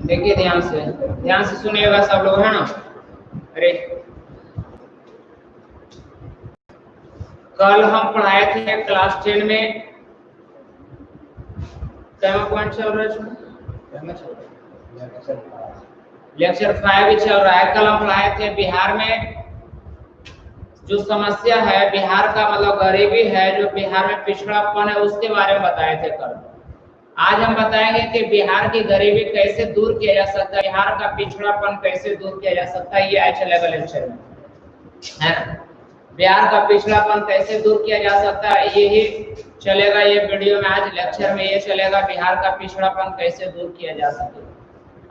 देखिए ध्यान से सुनिएगा सब लोग, है ना। अरे कल हम पढ़ाए थे क्लास 10 में, क्या पॉइंट चल रहा है? लेक्चर 5 चल रहा है। कल हम पढ़ाए थे बिहार में जो समस्या है, बिहार का मतलब गरीबी है, जो बिहार में पिछड़ापन है, उसके बारे में बताए थे कल। आज हम बताएंगे कि बिहार की गरीबी कैसे दूर किया जा सकता है, बिहार का पिछड़ापन कैसे दूर किया जा सकता है, ये आज चलेगा लेक्चर में, है ना। बिहार का पिछड़ापन कैसे दूर किया जा सकता है, यही चलेगा ये वीडियो में। आज लेक्चर में ये चलेगा, बिहार का पिछड़ापन कैसे दूर किया जा सके।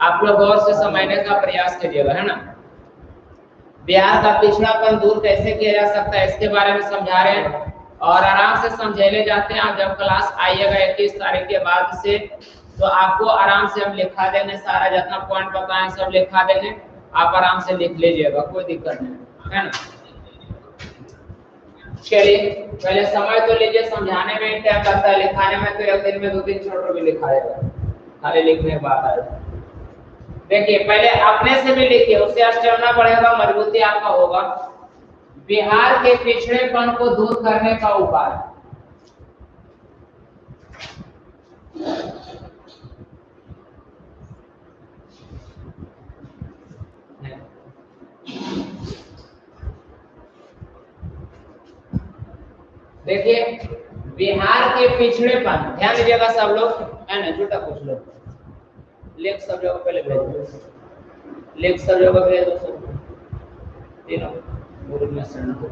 आप लोग गौर से समझने का प्रयास कीजिएगा, है ना। बिहार का पिछड़ापन दूर कैसे किया जा सकता है, इसके बारे में समझा रहे हैं और आराम से समझाने जाते हैं। आप जब क्लास आइएगा 21 तारीख के बाद से, तो आपको आराम से हम लिखा देंगे, सारा जितना पॉइंट बताएं सब लिखा देंगे, आप आराम से लिख लीजिएगा, कोई दिक्कत नहीं, है ना। चलिए पहले समय तो लीजिए, समझाने में क्या करता है, लिखाने में तो एक दिन में 2-3 चैप्टर भी लिखाएगा, खाली लिखने की बात आएगा। देखिए पहले अपने से भी लिखिए, उससे स्टेमिना बढ़ेगा, मजबूती आपका होगा। बिहार के पिछड़ेपन को दूर करने का उपाय। देखिए बिहार के पिछड़ेपन, ध्यान दीजिएगा सब लोग, है ना। झूठा कुछ लोग लेख सब जगह पहले भेज दो, लेख सब जगह भेज दो सब तीनों ग्रुप में सेंड करो।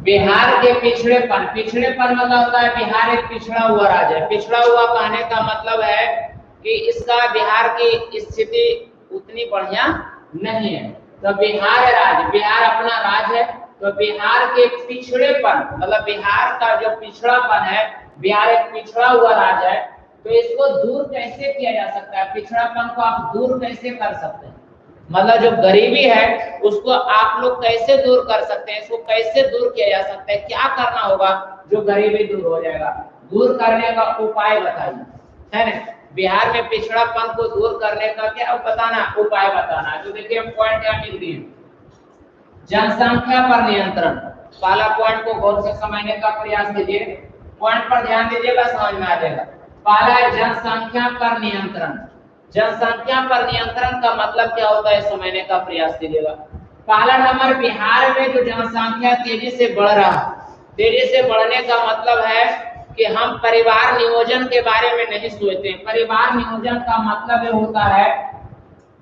बिहार के पिछड़ेपन, पिछड़ेपन मतलब होता है बिहार एक पिछड़ा हुआ राज्य है। पिछड़ा हुआ कहने का मतलब है कि इसका बिहार की स्थिति उतनी बढ़िया नहीं है। तो बिहार राज्य, बिहार अपना राज्य है, तो बिहार के पिछड़ेपन मतलब बिहार का जो पिछड़ापन है, बिहार एक पिछड़ा हुआ राज्य है, तो इसको दूर कैसे किया जा सकता है, पिछड़ापन को आप दूर कैसे कर सकते हैं, मतलब जो गरीबी है उसको आप लोग कैसे दूर कर सकते हैं, इसको कैसे दूर किया जा सकता है, क्या करना होगा जो गरीबी दूर हो जाएगा, दूर करने का उपाय बताइए, है ना। बिहार में पिछड़ापन को दूर करने का क्या बताना, उपाय बताना। तो देखिए हम पॉइंट यहाँ लिख दिए, जनसंख्या पर नियंत्रण। पहला पॉइंट को गौर से समझने का प्रयास कीजिए, पॉइंट पर ध्यान दीजिएगा, समझ में आ जाएगा। पहला है जनसंख्या पर नियंत्रण। जनसंख्या पर नियंत्रण का मतलब क्या होता है, समझने का प्रयास कीजिएगा। पहला नंबर, बिहार में जो जनसंख्या तेजी से बढ़ रहा है, तेजी से बढ़ने का मतलब है कि हम परिवार नियोजन के बारे में नहीं सोचते। परिवार नियोजन का मतलब ये होता है,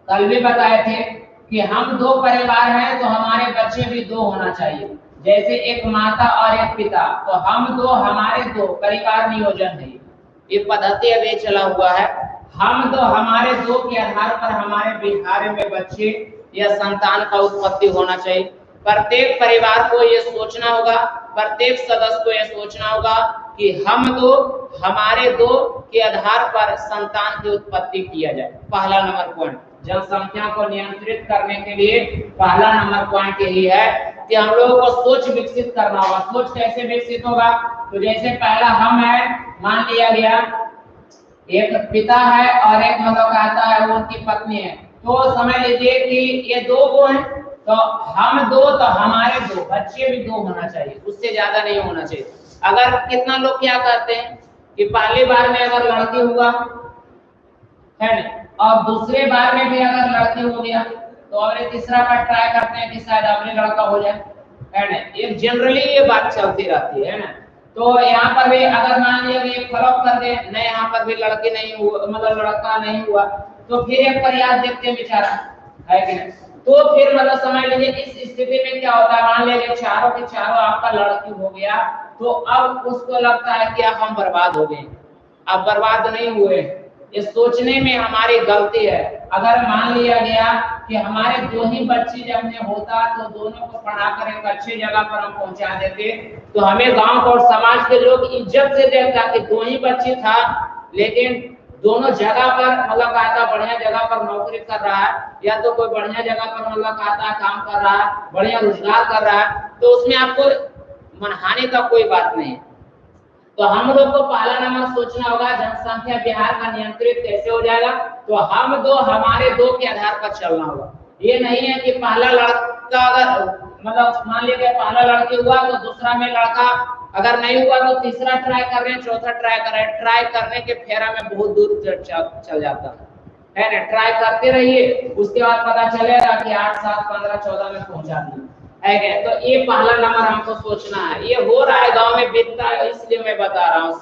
कल भी बताए थे कि हम 2 परिवार हैं तो हमारे बच्चे भी 2 होना चाहिए, जैसे एक माता और एक पिता, तो हम 2 हमारे 2 परिवार नियोजन है, ये पद्धति अभी चला हुआ है। हम 2 हमारे 2 के आधार पर हमारे बिहार में बच्चे या संतान का उत्पत्ति होना चाहिए। प्रत्येक परिवार को ये सोचना होगा, प्रत्येक सदस्य को ये सोचना होगा कि हम 2 हमारे 2 के आधार पर संतान की उत्पत्ति किया जाए। पहला नंबर पॉइंट, जनसंख्या को नियंत्रित करने के लिए पहला नंबर पॉइंट यही है कि हम लोगों को सोच विकसित करना होगा। सोच कैसे विकसित होगा, तो जैसे पहला हम है, मान लिया गया एक पिता है और एक मतलब कहता है वो उनकी पत्नी है, तो समझ लीजिए कि ये 2 को हैं, तो हम 2 तो हमारे 2 बच्चे भी 2 होना चाहिए, उससे ज्यादा नहीं होना चाहिए। अगर कितना लोग क्या कहते हैं कि पहली बार में अगर लड़की हुआ है ना, और दूसरे बार में भी अगर लड़की हो गया तो अगले तीसरा बार ट्राई करते हैं कि शायद अगले लड़का हो जाए, है ना। ये जनरली ये बात चलती रहती है ना। तो यहाँ पर भी अगर मान लिया कि फ्लॉप कर दे, नहीं यहाँ पर भी लड़की नहीं हुआ, मतलब लड़का नहीं हुआ, तो फिर एक प्रयास देखते हैं बेचारा, है कि नहीं। तो फिर मतलब समझ लीजिए इस स्थिति में क्या होता है, मान लीजिए चारों के चारों आपका लड़की हो गया, तो अब उसको लगता है कि अब हम बर्बाद हो गए। अब बर्बाद नहीं हुए, ये सोचने में हमारी गलती है। अगर मान लिया गया कि हमारे 2 ही बच्चे जब में होता तो दोनों को पढ़ाकर एक अच्छी जगह पर हम पहुंचा देते, तो हमें गांव और समाज के लोग इज्जत से देखता कि 2 ही बच्चे था, लेकिन दोनों जगह पर मतलब कहता बढ़िया जगह पर नौकरी कर रहा है, या तो कोई बढ़िया जगह पर मतलब कहता काम कर रहा है, बढ़िया रोजगार कर रहा है, तो उसमें आपको मनहानि का कोई बात नहीं। तो हम लोग को पहला नंबर सोचना होगा जनसंख्या बिहार का नियंत्रित कैसे हो जाएगा। तो हम दो हमारे दो के आधार पर चलना होगा। ये नहीं है कि पहला लड़का अगर मतलब मान लीजिए पहला लड़की हुआ तो दूसरा में लड़का अगर नहीं हुआ तो तीसरा ट्राई कर रहे हैं, चौथा ट्राई कर रहे हैं। ट्राई करने के फेरा में बहुत दूर चल जाता है ना। ट्राई करते रहिए, उसके बाद पता चलेगा कि 8, 7, 15, 14 में पहुंचा दिया है क्या। तो ये पहला नंबर हमको सोचना है। ये हो रहा है गांव में बीतता है, इसलिए मैं बता रहा हूँ।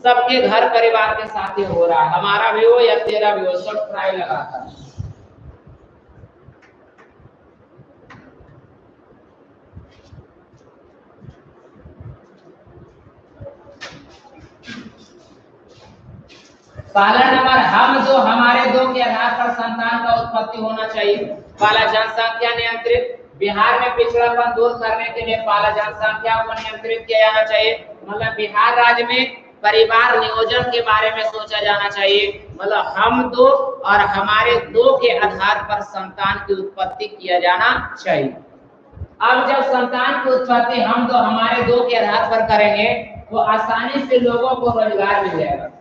सबके घर परिवार के साथ ही हो रहा है, हमारा भी हो या तेरा भी हो, सब ट्राई लगाता है। पहला नंबर हम दो हमारे दो के आधार पर संतान का उत्पत्ति होना चाहिए। पहला जनसंख्या नियंत्रित, बिहार में पिछड़ापन दूर करने के लिए पहला जनसंख्या को नियंत्रित किया जाना चाहिए। मतलब बिहार राज्य में परिवार नियोजन के बारे में सोचा जाना चाहिए। मतलब हम दो और हमारे दो के आधार पर संतान की उत्पत्ति किया जाना चाहिए। अब जब संतान की उत्पत्ति हम दो हमारे दो के आधार पर करेंगे तो आसानी से लोगों को रोजगार मिल जाएगा।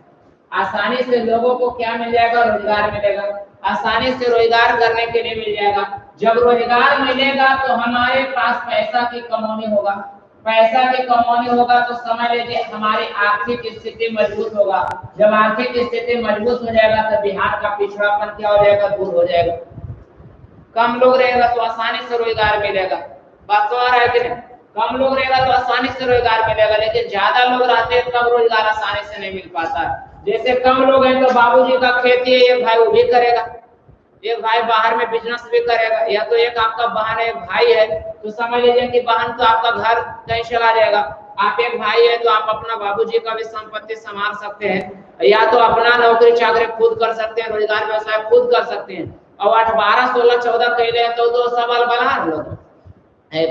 आसानी से लोगों को क्या मिल जाएगा? रोजगार मिलेगा। आसानी से रोजगार करने के लिए मिल जाएगा। जब रोजगार मिलेगा तो हमारे पास पैसा की कमौनी होगा। पैसा की कमौनी होगा तो समझ लीजिए हमारी आर्थिक स्थिति मजबूत होगा। जब आर्थिक स्थिति मजबूत हो जाएगा तो बिहार का पिछड़ापन क्या हो जाएगा? दूर हो जाएगा। कम लोग रहेगा तो आसानी से रोजगार मिलेगा। बात तो आ रहा है कि नहीं? कम लोग रहेगा तो आसानी से रोजगार मिलेगा, लेकिन ज्यादा लोग रहते हैं तब रोजगार आसानी से नहीं मिल पाता है। जैसे कम लोग हैं तो बाबूजी का खेती है, एक भाई वो भी करेगा, एक भाई बाहर में बिजनेस भी करेगा, या तो एक आपका बहन है, एक भाई है, तो समझ लीजिए कि बहन तो आपका घर कहीं चला जाएगा। आप एक भाई है तो आप अपना बाबूजी का भी संपत्ति संभाल सकते हैं, या तो अपना नौकरी चाकरी खुद कर सकते हैं, रोजगार व्यवसाय खुद कर सकते हैं। और 8, 12, 16, 14 कहले तो सबल बना लोग है,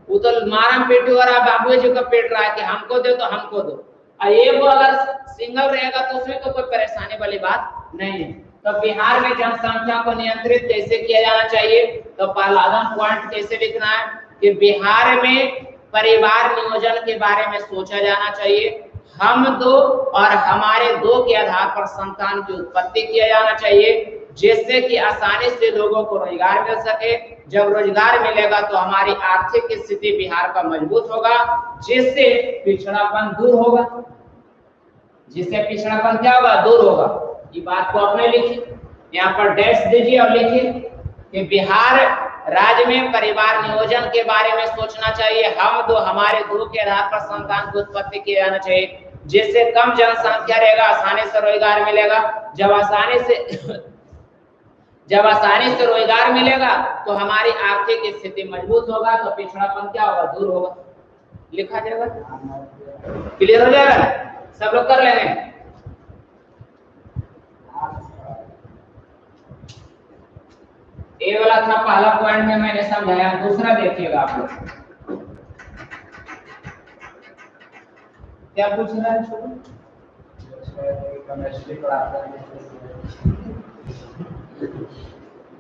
वो तो मारम पेटी हो रहा है, बाबूजी का पेट रहा है कि हमको दो तो हमको दो। ये वो अगर सिंगल रहेगा तो उसमें तो कोई परेशानी वाली बात नहीं है। तो बिहार में जनसंख्या को नियंत्रित कैसे किया जाना चाहिए? तो पहला पॉइंट कैसे लिखना है कि बिहार में परिवार नियोजन के बारे में सोचा जाना चाहिए। हम दो और हमारे दो के आधार पर संतान की उत्पत्ति किया जाना चाहिए, जिससे कि आसानी से लोगों को रोजगार मिल सके। जब रोजगार मिलेगा तो हमारी आर्थिक स्थिति बिहार का मजबूत होगा, जिससे पिछड़ापन दूर होगा। जिससे पिछड़ापन क्या होगा? दूर होगा। ये बात को अपने लिखिए, यहाँ पर डैश दीजिए और लिखिए कि बिहार राज्य में परिवार नियोजन के बारे में सोचना चाहिए। हम दो हमारे दो के आधार पर संतान की उत्पत्ति किया जाना चाहिए, जिससे कम जनसंख्या रहेगा, आसानी से रोजगार मिलेगा। जब आसानी से रोजगार मिलेगा तो हमारी आर्थिक स्थिति मजबूत होगा, तो पिछड़ापन क्या होगा? दूर होगा। लिखा जाएगा, क्लियर हो जाएगा, सब लोग कर लेंगे। ये वाला था पहला पॉइंट में मैंने समझाया। दूसरा देखिएगा आप लोग क्या पूछ रहा है।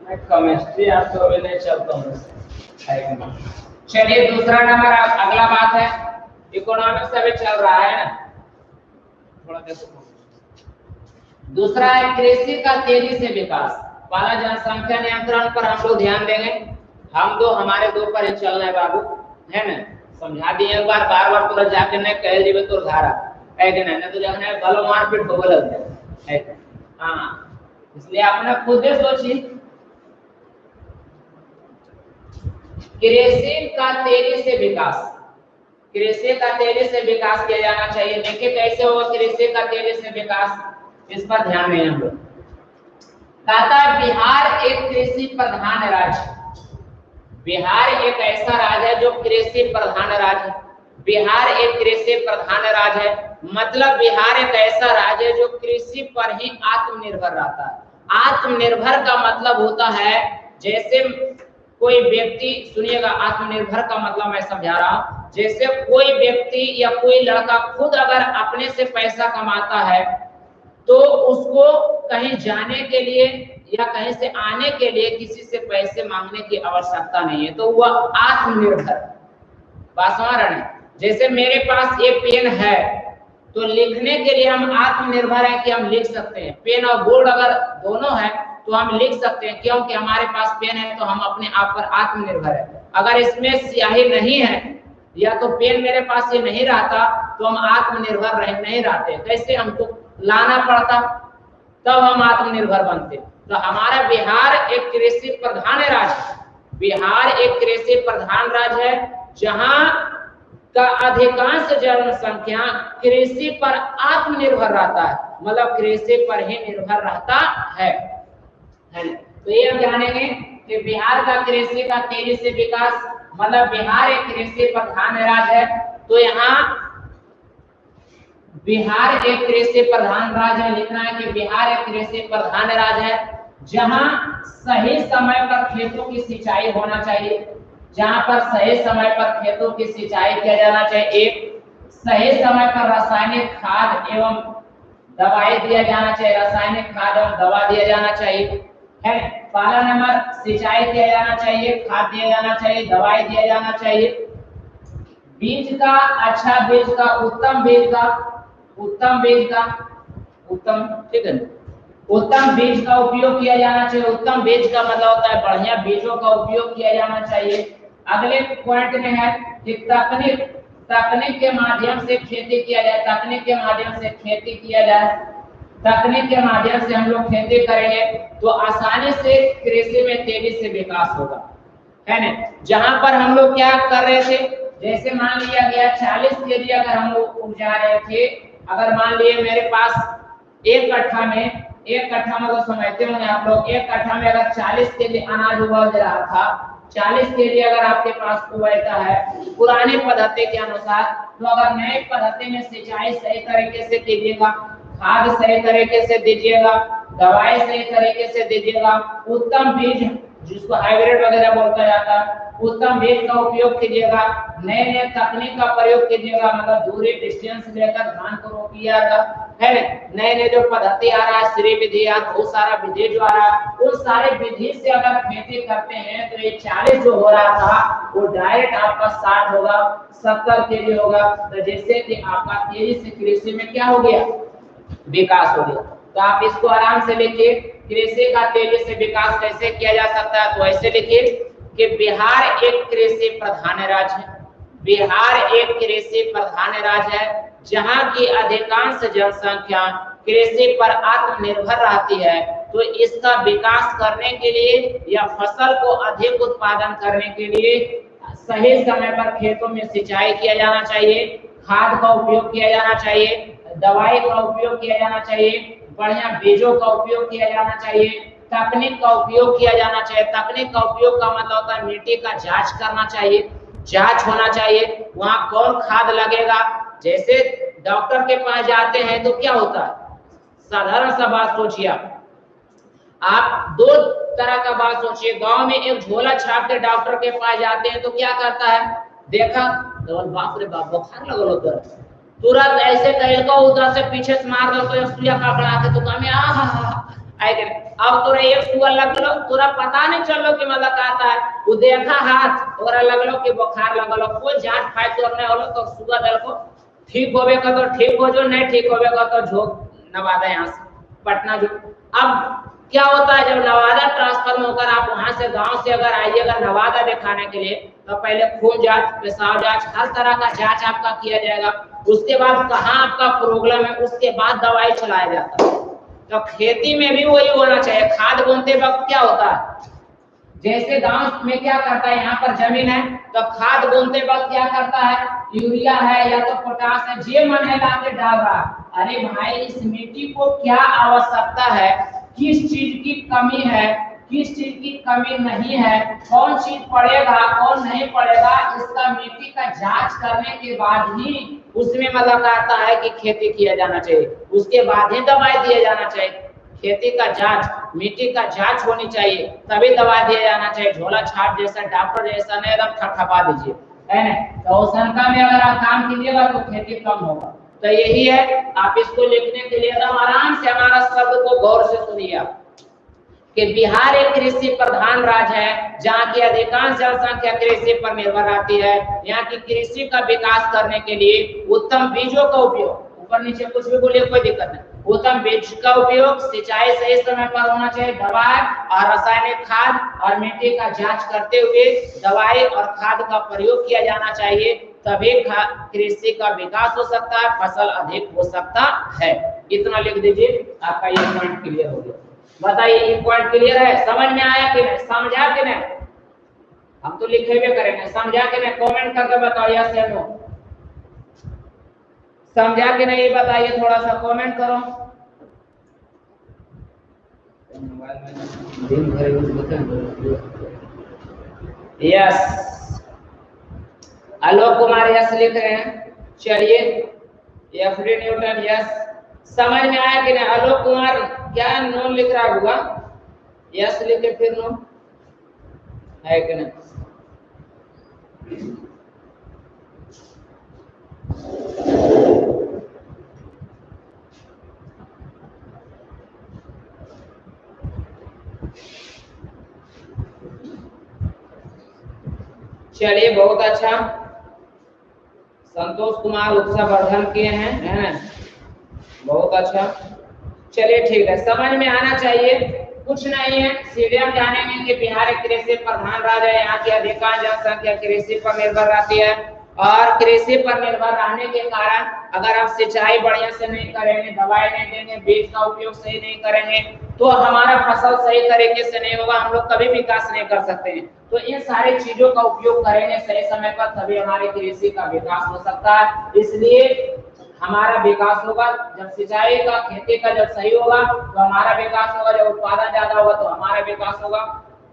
केमिस्ट्री आप तो अभी नहीं चलता हूँ। चलिए दूसरा नंबर, अगला बात है इकोनॉमिक्स अभी चल रहा है ना, थोड़ा देखो। दूसरा है कृषि का तेजी से विकास। पहला जनसंख्या नियंत्रण पर हम लोग ध्यान देंगे। हम दो हमारे दो पर ही चलना है बाबू, है ना। समझा दिए एक बार, बार बार तुरंत जाके नहीं कह जीवे तो धारा है कि नहीं तो जगह भलो मारपीट हो गलत है। हाँ, इसलिए अपने खुद ही सोचिए। कृषि का तेजी से विकास, कृषि का तेजी से विकास किया जाना चाहिए। देखिए कैसे होगा कृषि का तेजी से विकास, इस पर ध्यान दें हम लोग। कहता है बिहार एक कृषि प्रधान राज्य। बिहार एक ऐसा राज्य है जो कृषि प्रधान राज्य है। बिहार एक कृषि प्रधान राज्य है, मतलब बिहार एक ऐसा राज्य है जो कृषि पर ही आत्मनिर्भर रहता है। आत्मनिर्भर का मतलब होता है, जैसे कोई व्यक्ति, सुनिएगा, आत्मनिर्भर का मतलब मैं समझा रहा हूं। जैसे कोई व्यक्ति या कोई लड़का खुद अगर अपने से पैसा कमाता है तो उसको कहीं जाने के लिए या कहीं से आने के लिए किसी से पैसे मांगने की आवश्यकता नहीं है, तो वह आत्मनिर्भर। बात समझ रहे हैं? जैसे मेरे पास ये पेन है तो लिखने के लिए हम आत्मनिर्भर है कि हम लिख सकते हैं। पेन और बोर्ड अगर दोनों है तो हम लिख सकते हैं, क्योंकि हमारे पास पेन है तो हम अपने आप पर आत्मनिर्भर है। अगर इसमें स्याही नहीं है या तो पेन मेरे पास ये नहीं रहता तो हम आत्मनिर्भर नहीं रहते। कैसे? हमको लाना पड़ता, तब हम आत्मनिर्भर बनते। तो हमारा बिहार एक कृषि प्रधान राज्य है। बिहार एक कृषि प्रधान राज्य है जहां का अधिकांश जनसंख्या कृषि पर आत्मनिर्भर रहता है, मतलब कृषि पर ही निर्भर रहता है। तो ये हम जानेंगे कि बिहार का कृषि का तेजी से विकास, मतलब बिहार एक कृषि प्रधान राज्य है। तो यहाँ बिहार एक कृषि प्रधान राज्य है, लिखना है कि बिहार एक कृषि प्रधान राज्य है जहां सही समय पर खेतों की सिंचाई होना चाहिए, जहां पर सही समय पर खेतों की सिंचाई किया जाना चाहिए। एक, सही समय पर रासायनिक खाद एवं दवाई दिया जाना चाहिए, रासायनिक खाद एवं दवा दिया जाना चाहिए, है। पहला नंबर, सिंचाई किया जाना चाहिए, खाद दिया जाना चाहिए, दवाई दिया जाना चाहिए। बीज का, अच्छा बीज का, उत्तम बीज का, ठीक है, उत्तम बीज का उपयोग किया जाना चाहिए। उत्तम बीज का मतलब होता है बढ़िया बीजों का उपयोग किया जाना चाहिए। अगले पॉइंट में है कि तकनीक के माध्यम से खेती किया जाए, तकनीक के माध्यम से खेती किया जाए। तकनीक के माध्यम से हम लोग खेती करेंगे तो आसानी से कृषि में तेजी से विकास होगा, है ना। जहां पर हम लोग क्या कर रहे थे, जैसे मान लिया गया 40 केजी अगर हम लोग उपजा रहे थे, अगर मान लिए मेरे पास एक कट्ठा में, एक कट्ठा मतलब समझते होंगे आप लोग, एक कट्ठा में अगर 40 केजी अनाज उगा दे रहा था, 40 केजी अगर आपके पास उगाता है पुराने पद्धति के अनुसार, तो अगर नए पद्धति में सिंचाई सही तरीके से कीजिएगा, खाद सही तरीके से दीजिएगा, दवाई सही तरीके से दीजिएगा, उत्तम बीज जिसको हाइब्रिड वगैरह बोलता जाता है, उत्तम बीज का उपयोग कीजिएगा, नए नए तकनीक का प्रयोग कीजिएगा, मतलब दूरी डिस्टेंस लेकर धान को रोपिएगा, है। नए नए जो पद्धति आ रहा है, श्री विधि या बहुत सारा विधि जो आ रहा है, उन सारे विधि से अगर खेती करते हैं तो ये 40 जो हो रहा था वो डायरेक्ट आपका 60 होगा, 70 केजी होगा। तो जिससे कि आपका तेजी से कृषि में क्या हो गया, विकास हो गया। तो आप इसको आराम से लिखिए, कृषि का तेजी से विकास कैसे किया जा सकता है। तो ऐसे लिखिए कि बिहार एक कृषि प्रधान राज्य है, बिहार एक कृषि प्रधान राज्य है जहां की अधिकांश जनसंख्या कृषि पर आत्मनिर्भर रहती है। तो इसका विकास करने के लिए या फसल को अधिक उत्पादन करने के लिए सही समय पर खेतों में सिंचाई किया जाना चाहिए, खाद का उपयोग किया जाना चाहिए, दवाई का उपयोग किया जाना चाहिए, बढ़िया बीजों का उपयोग किया जाना चाहिए, तकनीक का उपयोग किया जाना चाहिए। तकनीक का उपयोग का मतलब होता है मिट्टी का जांच करना चाहिए, जांच होना चाहिए, वहां कौन खाद लगेगा। जैसे डॉक्टर के पास जाते हैं तो क्या होता है, साधारण सा बात सोचिए, आप दो तरह का बात सोचिए। गांव में एक झोला छाप के डॉक्टर के पास जाते हैं तो क्या करता है, देखा तो बाप रे बाप बुखार लगल उधर, तुरंत ऐसे कहल को उधर से पीछे से मार दो तो सुइया पकड़ा के तो कमे आए। अब तोरा एक सुअर लगलो, तोरा पता नहीं चलो कि मतलब कहता है, वो देखा हाथ और लगलो कि बुखार लगलो, कोई जांच फाइट तो नहीं होलो, तो सुअर दल को ठीक होवे का तो ठीक हो जो, नहीं ठीक होवे का तो झोंक नवादा यहाँ से पटना जो। अब क्या होता है, जब नवादा ट्रांसफर होकर आप वहां से गांव से अगर आइएगा नवादा दिखाने के लिए, तो पहले खून जांच, पेशाब जांच, हर तरह का जांच आपका किया जाएगा। उसके बाद कहाँ आपका प्रॉब्लम है, उसके बाद दवाई चलाया जाता है। तो खेती में भी वही होना चाहिए। खाद बोनते वक्त क्या होता है, जैसे गांव में क्या करता है, यहाँ पर जमीन है तो खाद बोनते वक्त क्या करता है, यूरिया है या तो पोटास है, जे मन है लाके डाल रहा। अरे भाई, इस मिट्टी को क्या आवश्यकता है, किस चीज की कमी है, किस चीज की कमी नहीं है, कौन चीज पड़ेगा कौन नहीं पड़ेगा, इसका मिट्टी का जांच करने के बाद ही उसमें मतलब आता है कि खेती किया जाना चाहिए, उसके बाद ही दवाई दिया जाना चाहिए। खेती का जांच, मिट्टी का जांच होनी चाहिए, तभी दवा दिया जाना चाहिए। झोला छाप जैसा डॉक्टर जैसा नहीं एकदम ठपठपा दीजिए, है ना। तो शंका में अगर आप काम कीजिएगा तो खेती कम होगा। तो यही है, आप इसको लिखने के लिए एकदम आराम से हमारा शब्द को गौर से सुनिए आप, कि बिहार एक कृषि प्रधान राज्य है जहाँ की अधिकांश जनसंख्या कृषि पर निर्भर रहती है। यहाँ की कृषि का विकास करने के लिए उत्तम बीजों का उपयोग, ऊपर नीचे कुछ भी बोलिए, कोई दिक्कत नहीं। उत्तम बीज का उपयोग, सिंचाई सही समय पर होना चाहिए, दवाई और रासायनिक खाद और मिट्टी का जांच करते हुए दवाई और खाद का प्रयोग किया जाना चाहिए, तभी कृषि का विकास हो सकता है, फसल अधिक हो सकता है। इतना लिख दीजिए, आपका ये पॉइंट क्लियर हो गया। बताइए ये पॉइंट क्लियर है, समझ में आया कि नहीं, समझा कि नहीं? हम तो लिखे हुए करेंगे, समझा कि नहीं? कमेंट करके बताओ यस या नो। समझा कि नहीं बताइए, थोड़ा सा कमेंट करो। यस, आलोक कुमार यस लिख रहे हैं। चलिए, एफडी न्यूटन यस। समझ में आया कि नहीं? आलोक कुमार क्या नो लिख रहा होगा? यस लिखे फिर नो है कि नहीं? चलिए, बहुत अच्छा। संतोष कुमार उत्साह वर्धन किए हैं, है ना? बहुत अच्छा। चलिए ठीक है, समझ में आना चाहिए, कुछ नहीं है। सीधे हम जानेंगे कि बिहार एक कृषि प्रधान राज्य है, यहाँ की अधिकांश जनसंख्या कृषि पर निर्भर रहती है, और कृषि पर निर्भर रहने के कारण अगर आप सिंचाई बढ़िया से नहीं करेंगे, दवाई नहीं देंगे, बीज का उपयोग सही नहीं करेंगे, तो हमारा फसल सही तरीके से नहीं होगा, हम लोग कभी विकास नहीं कर सकते हैं। तो इन सारी चीजों का उपयोग करेंगे सही समय पर, तभी हमारी कृषि का विकास हो सकता है। इसलिए हमारा विकास होगा जब सिंचाई का, खेती का जब सही होगा तो हमारा विकास होगा, जब उत्पादन ज्यादा होगा तो हमारा विकास होगा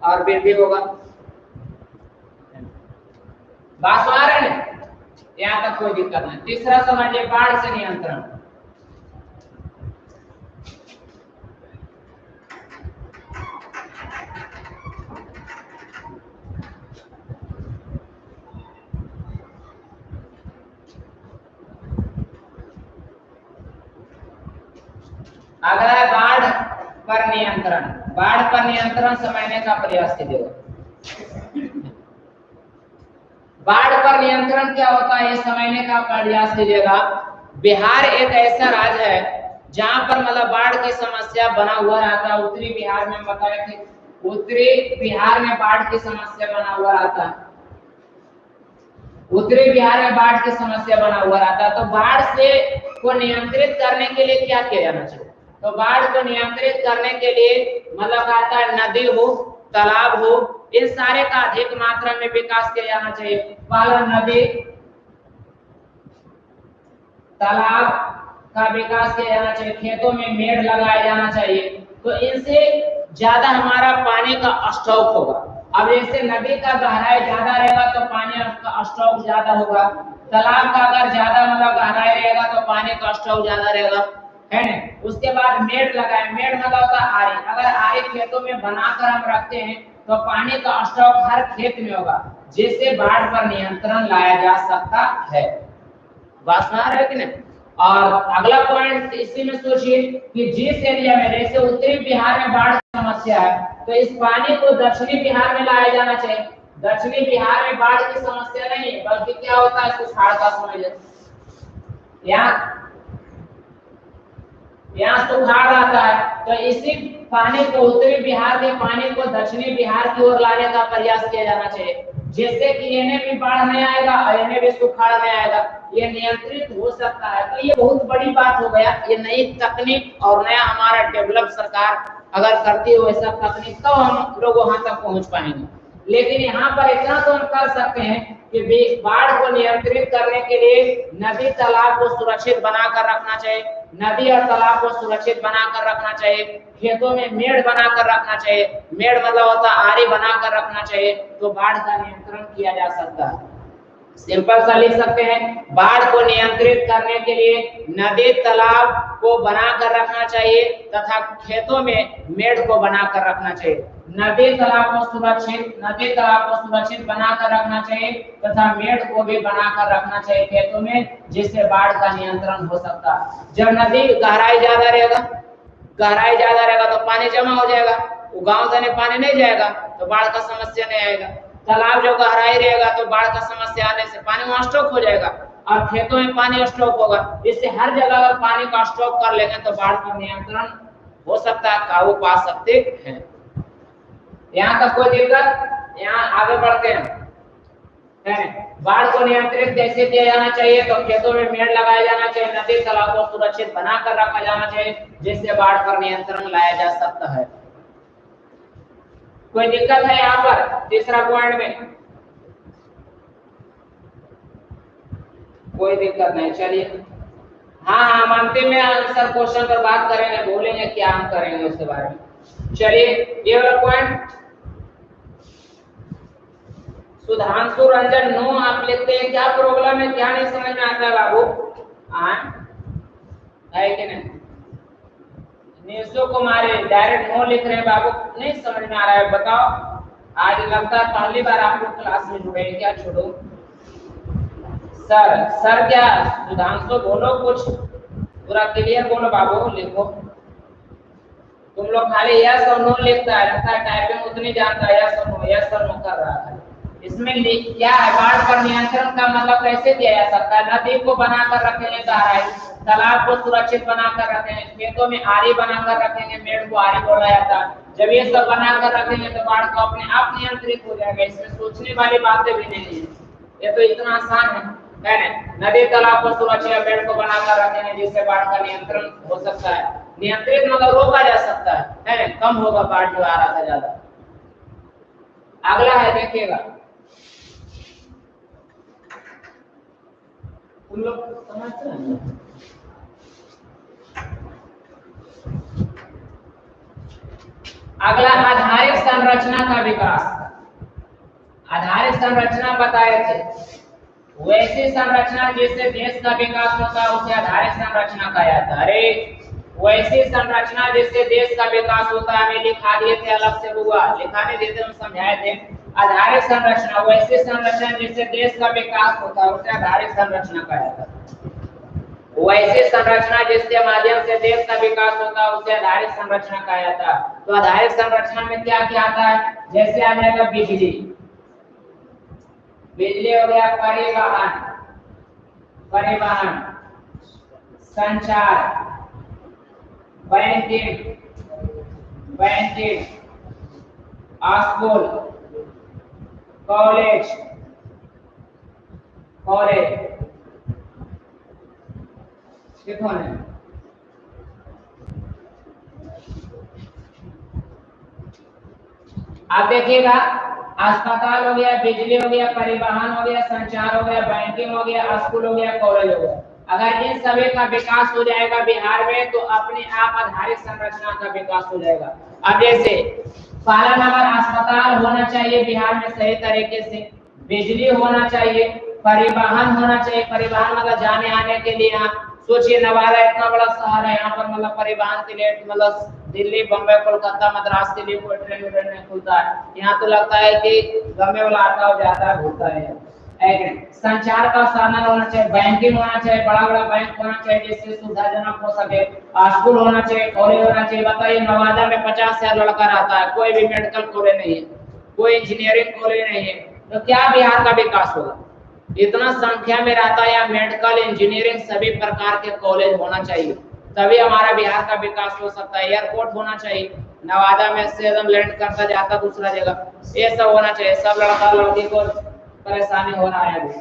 और वृद्धि होगा। बात आ रही है? यहाँ तक कोई दिक्कत नहीं। तीसरा समझिए, बाढ़ से नियंत्रण। अगला बाढ़ पर नियंत्रण। बाढ़ पर नियंत्रण समझने का प्रयास कीजिएगा। बाढ़ पर नियंत्रण क्या होता है ये समझने का प्रयास कीजिएगा। बिहार एक ऐसा राज्य है जहां पर मतलब बाढ़ की समस्या बना हुआ रहता है। उत्तरी बिहार में बताया कि उत्तरी बिहार में बाढ़ की समस्या बना हुआ रहता है। उत्तरी बिहार में बाढ़ की समस्या बना हुआ रहता है। तो बाढ़ से को नियंत्रित करने के लिए क्या किया जाना चाहिए? तो बाढ़ को नियंत्रित करने के लिए मतलब आता है नदी हो, तालाब हो, इन सारे का अधिक मात्रा में विकास किया जाना चाहिए। पहला नदी, तालाब का विकास किया जाना चाहिए, खेतों में मेड़ लगाया जाना चाहिए, तो इनसे ज्यादा हमारा पानी का स्टॉक होगा। अब जैसे नदी का गहराई ज्यादा रहेगा तो पानी का स्टॉक ज्यादा होगा, तालाब का अगर ज्यादा मतलब गहराई रहेगा तो पानी का स्टॉक ज्यादा रहेगा, है ना? उसके बाद मेड़ लगाए, मेड़ मतलब होता है आरी। अगर आरी खेतों में बनाकर हम रखते हैं तो पानी का स्टॉक हर खेत में होगा, जिससे बाढ़ पर नियंत्रण लाया जा सकता है। बात समझ रहे कि नहीं? और अगला पॉइंट इसी में सोचिए कि जिस एरिया में जैसे उत्तरी बिहार में बाढ़ की समस्या है तो इस पानी को दक्षिणी बिहार में लाया जाना चाहिए। दक्षिणी बिहार में बाढ़ की समस्या नहीं है, बल्कि क्या होता है सुखाड़ का समय। यहाँ सुखाड़ आता है, तो इसी पानी को, उत्तरी बिहार के पानी को दक्षिणी बिहार की ओर लाने का प्रयास किया जाना चाहिए, जिससे कि इन्हें भी बाढ़ नहीं आएगा और इन्हें भी सुखाड़ नहीं आएगा, ये नियंत्रित हो सकता है। तो ये बहुत बड़ी बात हो गया। ये नई तकनीक और नया हमारा डेवलप सरकार अगर करती हो ऐसा तकनीक, तो हम लोग वहां तक पहुंच पाएंगे। लेकिन यहाँ पर इतना तो हम कर सकते हैं कि बाढ़ को नियंत्रित करने के लिए नदी तालाब को सुरक्षित बनाकर रखना चाहिए, नदी और तालाब को सुरक्षित बनाकर रखना चाहिए, खेतों में मेड़ बनाकर रखना चाहिए, मेड़ मतलब होता आरी बनाकर रखना चाहिए, तो बाढ़ का नियंत्रण किया जा सकता है। सिंपल सा लिख सकते हैं, बाढ़ को नियंत्रित करने के लिए नदी तालाब को बनाकर रखना चाहिए तथा खेतों में मेड़ को बनाकर रखना चाहिए। नदी तालाब को सुरक्षित बनाकर रखना चाहिए तथा मेड़ को भी बनाकर रखना चाहिए खेतों में, जिससे बाढ़ का नियंत्रण हो सकता है। जब नदी गहराई ज्यादा रहेगा तो पानी जमा हो जाएगा, गांव तक पानी नहीं जाएगा तो बाढ़ का समस्या नहीं आएगा। तालाब जो गहराई रहेगा तो बाढ़ का समस्या आने से पानी वहां स्टॉक हो जाएगा और खेतों में पानी स्टॉक होगा। इससे हर जगह अगर पानी का स्टॉक कर लेंगे तो बाढ़ का नियंत्रण हो सकता है, काबू पा सकते हैं। यहाँ तक कोई दिक्कत? यहाँ आगे बढ़ते हैं। बाढ़ को नियंत्रित कैसे किया जाना चाहिए? तो खेतों में मेड़ लगाया जाना चाहिए, नदी तालाब को सुरक्षित बनाकर रखा जाना चाहिए, जिससे बाढ़ पर नियंत्रण लाया जा सकता है। कोई दिक्कत है यहाँ पर तीसरा पॉइंट में? कोई दिक्कत नहीं, चलिए। हाँ, हम अंतिम में आंसर क्वेश्चन पर बात करेंगे, बोलेंगे क्या हम करेंगे उसके बारे में। चलिए, ये वाला पॉइंट सुधांशु रंजन नो आप लिखते हैं, क्या प्रॉब्लम है, क्या नहीं समझ में आता है बाबू? है कि नहीं? निशु कुमारी डायरेक्ट नो लिख रहे हैं बाबू, नहीं समझ में आ रहा है, बताओ। आज लगता है पहली बार आप लोग क्लास में जुड़े हैं क्या? छोड़ो सर क्या? सुधांशु बोलो, कुछ पूरा क्लियर बोलो बाबू, लिखो। तुम लोग खाली यस और नो लिखता है, लगता है टाइपिंग उतनी जानता है, यस और नो कर रहा है। इसमें क्या है? बाढ़ पर नियंत्रण का मतलब कैसे किया जा सकता है? नदी को बनाकर रखेंगे गहराई, तालाब को सुरक्षित बनाकर रखेंगे, खेतों में आरी बनाकर रखेंगे, मेड़ को आरी बोला जाता है। जब ये सब बनाकर रखेंगे तो बाढ़ को अपने आप नियंत्रित हो जाएगा। इसमें सोचने वाली बातें भी नहीं है, ये तो इतना आसान है ना? नदी तालाब को सुरक्षित मेड़ को बनाकर रखेंगे, जिससे बाढ़ का नियंत्रण हो सकता है। नियंत्रित मतलब रोका जा सकता है, कम होगा बाढ़ जो आ रहा था ज्यादा। अगला है, देखिएगा तुम लोग समझते हैं। अगला आधारिक संरचना का विकास। आधारिक संरचना बताए थे, वैसी संरचना जिससे देश का विकास होता है उसे आधारिक संरचना कहा जाता है। अरे वैसी संरचना जिससे देश का विकास होता है, हमें लिखा दिए थे, अलग से हुआ लिखाने देते हम समझाए थे। आधारिक संरचना वैसी संरचना जिससे देश का विकास होता है उसे आधारिक संरचना कहा जाता है। वैसी संरचना जिसके माध्यम से देश का विकास होता है उसे आधारिक संरचना कहा जाता है। तो आधारिक संरचना में क्या क्या आता है? जैसे आ जाएगा बिजली, बिजली हो गया, परिवहन, संचार, बैंकिंग, स्कूल, कॉलेज, देखो ना, आप देखिएगा, अस्पताल हो गया, बिजली हो गया, परिवहन हो गया, संचार हो गया, बैंकिंग हो गया, स्कूल हो गया, कॉलेज हो गया। अगर इन सभी का विकास हो जाएगा बिहार में तो अपने आप आधारिक संरचना का विकास हो जाएगा। अब जैसे पहला नंबर अस्पताल होना चाहिए बिहार में सही तरीके से, बिजली होना चाहिए, परिवहन होना चाहिए। परिवहन मतलब जाने आने के लिए, आप सोचिए नवादा इतना बड़ा शहर है, यहाँ पर मतलब परिवहन के लिए मतलब दिल्ली, बम्बई, कोलकाता, मद्रास के लिए कोई ट्रेन नहीं खुलता है। यहाँ तो लगता है कि गमे वाला आता हो जाता है, घूमता है। संचार का साधन होना चाहिए, बैंकिंग होना चाहिए, बड़ा बड़ा बैंक होना चाहिए जिससे सुविधाजनक हो सके, स्कूल होना चाहिए, कॉलेज होना चाहिए। बताइए नवादा में 50,000 लड़का रहता है, कोई भी मेडिकल कॉलेज नहीं है, कोई इंजीनियरिंग कॉलेज नहीं है, तो क्या बिहार का विकास होगा? इतना संख्या में रहता है, या मेडिकल, इंजीनियरिंग सभी प्रकार के कॉलेज होना चाहिए, तभी हमारा बिहार का विकास हो सकता है। एयरपोर्ट होना चाहिए, नवादा में से एकदम लैंड करता जाता दूसरा जगह, ये सब होना चाहिए। सब लड़का लड़की को परेशानी हो रहा है अभी।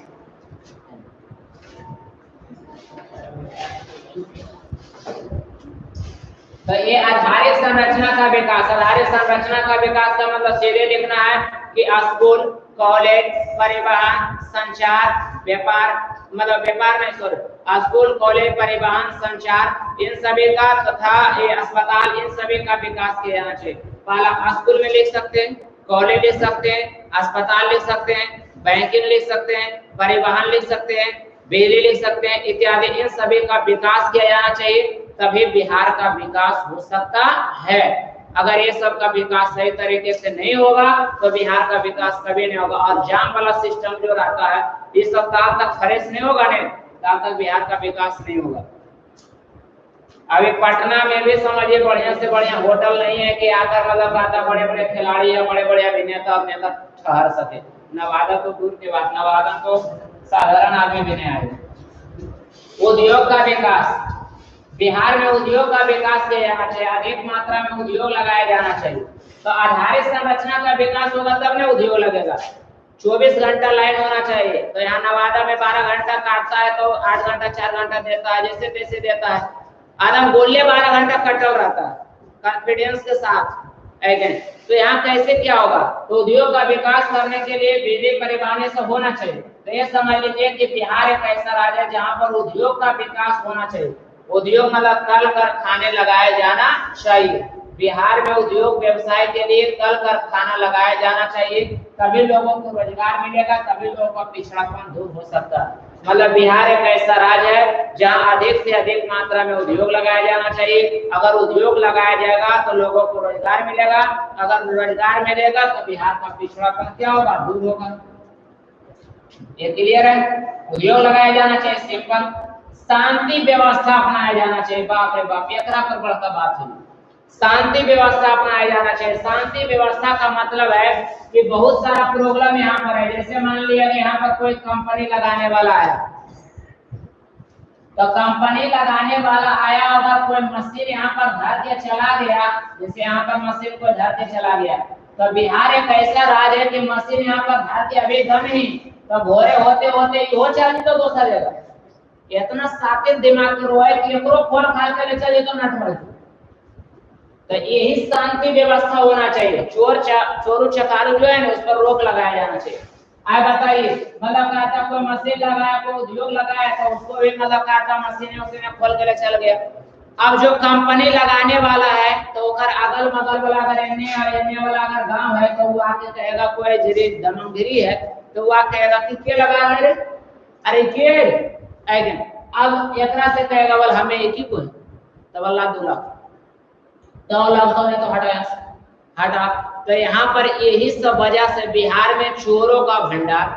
तो ये आधारिक संरचना का विकास। आधारिक संरचना का विकास का मतलब सीधे लिखना है कि स्कूल, कॉलेज, परिवहन, संचार, व्यापार, मतलब व्यापार नहीं सॉरी, स्कूल, कॉलेज, परिवहन, संचार, इन सभी का तथा ये अस्पताल, इन सभी का विकास किया जाना चाहिए। पहला स्कूल में लिख सकते हैं, कॉलेज लिख सकते हैं, अस्पताल लिख सकते हैं, बैंकिंग लिख सकते हैं, परिवहन लिख सकते हैं, बिजली लिख सकते हैं इत्यादि। इन सभी का विकास किया जाना चाहिए, तभी बिहार का विकास हो सकता है। अगर ये सब का विकास सही तरीके से नहीं होगा तो बिहार का विकास कभी नहीं होगा। और जाम वाला सिस्टम जो रहता है, इस सब तक फ्रेश नहीं होगा नहीं, तब तक बिहार का विकास नहीं होगा। अभी पटना में भी समझिए बढ़िया से बढ़िया होटल नहीं है कि आकर मतलब आता बड़े बड़े खिलाड़ी या बड़े बड़े अभिनेता अभिनेता ठहर सके। नवादा तो दूर की बात, नवादा तो साधारण आदमी भी नहीं आए। उद्योग का विकास, बिहार में उद्योग का विकास किया जाना चाहिए, अधिक मात्रा में उद्योग लगाया जाना चाहिए। तो आधारित संरचना का विकास होगा तब ना उद्योग लगेगा। 24 घंटा लाइन होना चाहिए। तो यहाँ नवादा में 12 घंटा काटता है तो 8 घंटा 4 घंटा देता है, जैसे तैसे देता है। आदम गोल्ले 12 घंटा कटल रहता है कॉन्फिडेंस के साथ। तो यहाँ कैसे क्या होगा? तो उद्योग का विकास करने के लिए बिजली परिवहन से होना चाहिए। तो ये समझ लीजिए कि बिहार एक ऐसा राज्य है जहाँ पर उद्योग का विकास होना चाहिए। उद्योग मतलब कल कारखाने लगाए जाना चाहिए। बिहार में उद्योग व्यवसाय के लिए कल कारखाना लगाया जाना चाहिए, तभी लोगों को रोजगार मिलेगा, तभी लोगों का पिछड़ापन दूर हो सकता है। मतलब बिहार एक ऐसा राज्य है जहां अधिक से अधिक मात्रा में उद्योग लगाया जाना चाहिए। अगर उद्योग लगाया जाएगा तो लोगों को रोजगार मिलेगा, अगर रोजगार मिलेगा तो बिहार का पिछड़ापन क्या होगा? दूर होगा। ये क्लियर है? उद्योग लगाया जाना चाहिए, सिंपल। शांति व्यवस्था अपनाया जाना चाहिए। बाप रे बाप, एकरा पर बड़का बात है। शांति व्यवस्था अपनाया जाना चाहिए। शांति व्यवस्था का मतलब है कि बहुत सारा प्रॉब्लम यहाँ पर है। जैसे मान लिया कि यहाँ पर कोई कंपनी लगाने वाला आया, तो कंपनी लगाने वाला आया, अगर कोई मशीन यहाँ पर धर के चला गया, जैसे यहाँ पर मशीन कोई धर के चला गया, तो बिहार एक ऐसा राज्य है कि मशीन यहाँ पर धर के अभी दम ही तो भोरे होते होते वो चल तो दूसरा जगह। इतना साकिर दिमाग में रोए कि एकरो फोन खाल के ले चले तो नट मर। तो यही शांति व्यवस्था होना चाहिए। चोरू चकारू जो है ना, उस पर रोक लगाया जाना चाहिए। आए बताइए, मतलब कहता कोई मशीन लगाया, कोई उद्योग लगाया, तो उसको भी मतलब कहता मशीन उसने खोल के ले चल गया। अब जो कंपनी लगाने वाला है तो ओकर अगल बगल वाला अगर एने वाला अगर गांव है तो वो आके कहेगा कोई जरी धनमगिरी है, तो वो आके कहेगा कि के लगा रे, अरे के आगे। अब एकरा से कहेगा बोल हमें एक ही कोई तो अल्लाह दूल्हा तो लगता है तो हटा। तो यहाँ पर यही सब वजह से बिहार में चोरों का भंडार,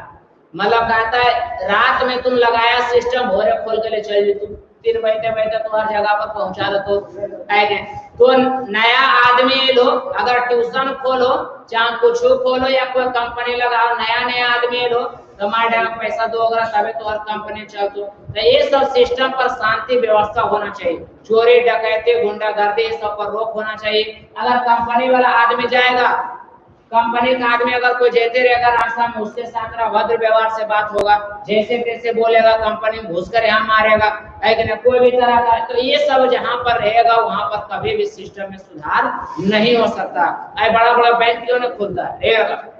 मतलब कहता है रात में तुम लगाया सिस्टम, भोरे खोल के ले चल तुम 3 बजे बैठे तो हर जगह पर पहुंचा दो। तो नया आदमी लो, अगर ट्यूशन खोलो, चाहे कुछ खोलो या कोई कंपनी लगाओ, नया आदमी लो तो मार पैसा दो अगर तबे तो हर कंपनी चलतो। तो ये सब सिस्टम पर शांति व्यवस्था होना चाहिए। चोरी डकैती गुंडागर्दी सब पर रोक होना चाहिए। अगर कंपनी वाला आदमी जाएगा, कंपनी का आदमी अगर कोई जेते रहेगा रास्ता में, उसके साथ अभद्र व्यवहार से बात होगा, जैसे तैसे बोलेगा, कंपनी में घुसकर यहाँ मारेगा, है कि नहीं, कोई भी तरह का। तो ये सब जहाँ पर रहेगा वहां पर कभी भी सिस्टम में सुधार नहीं हो सकता। बड़ा बड़ा बैंक क्यों नहीं खुलता है?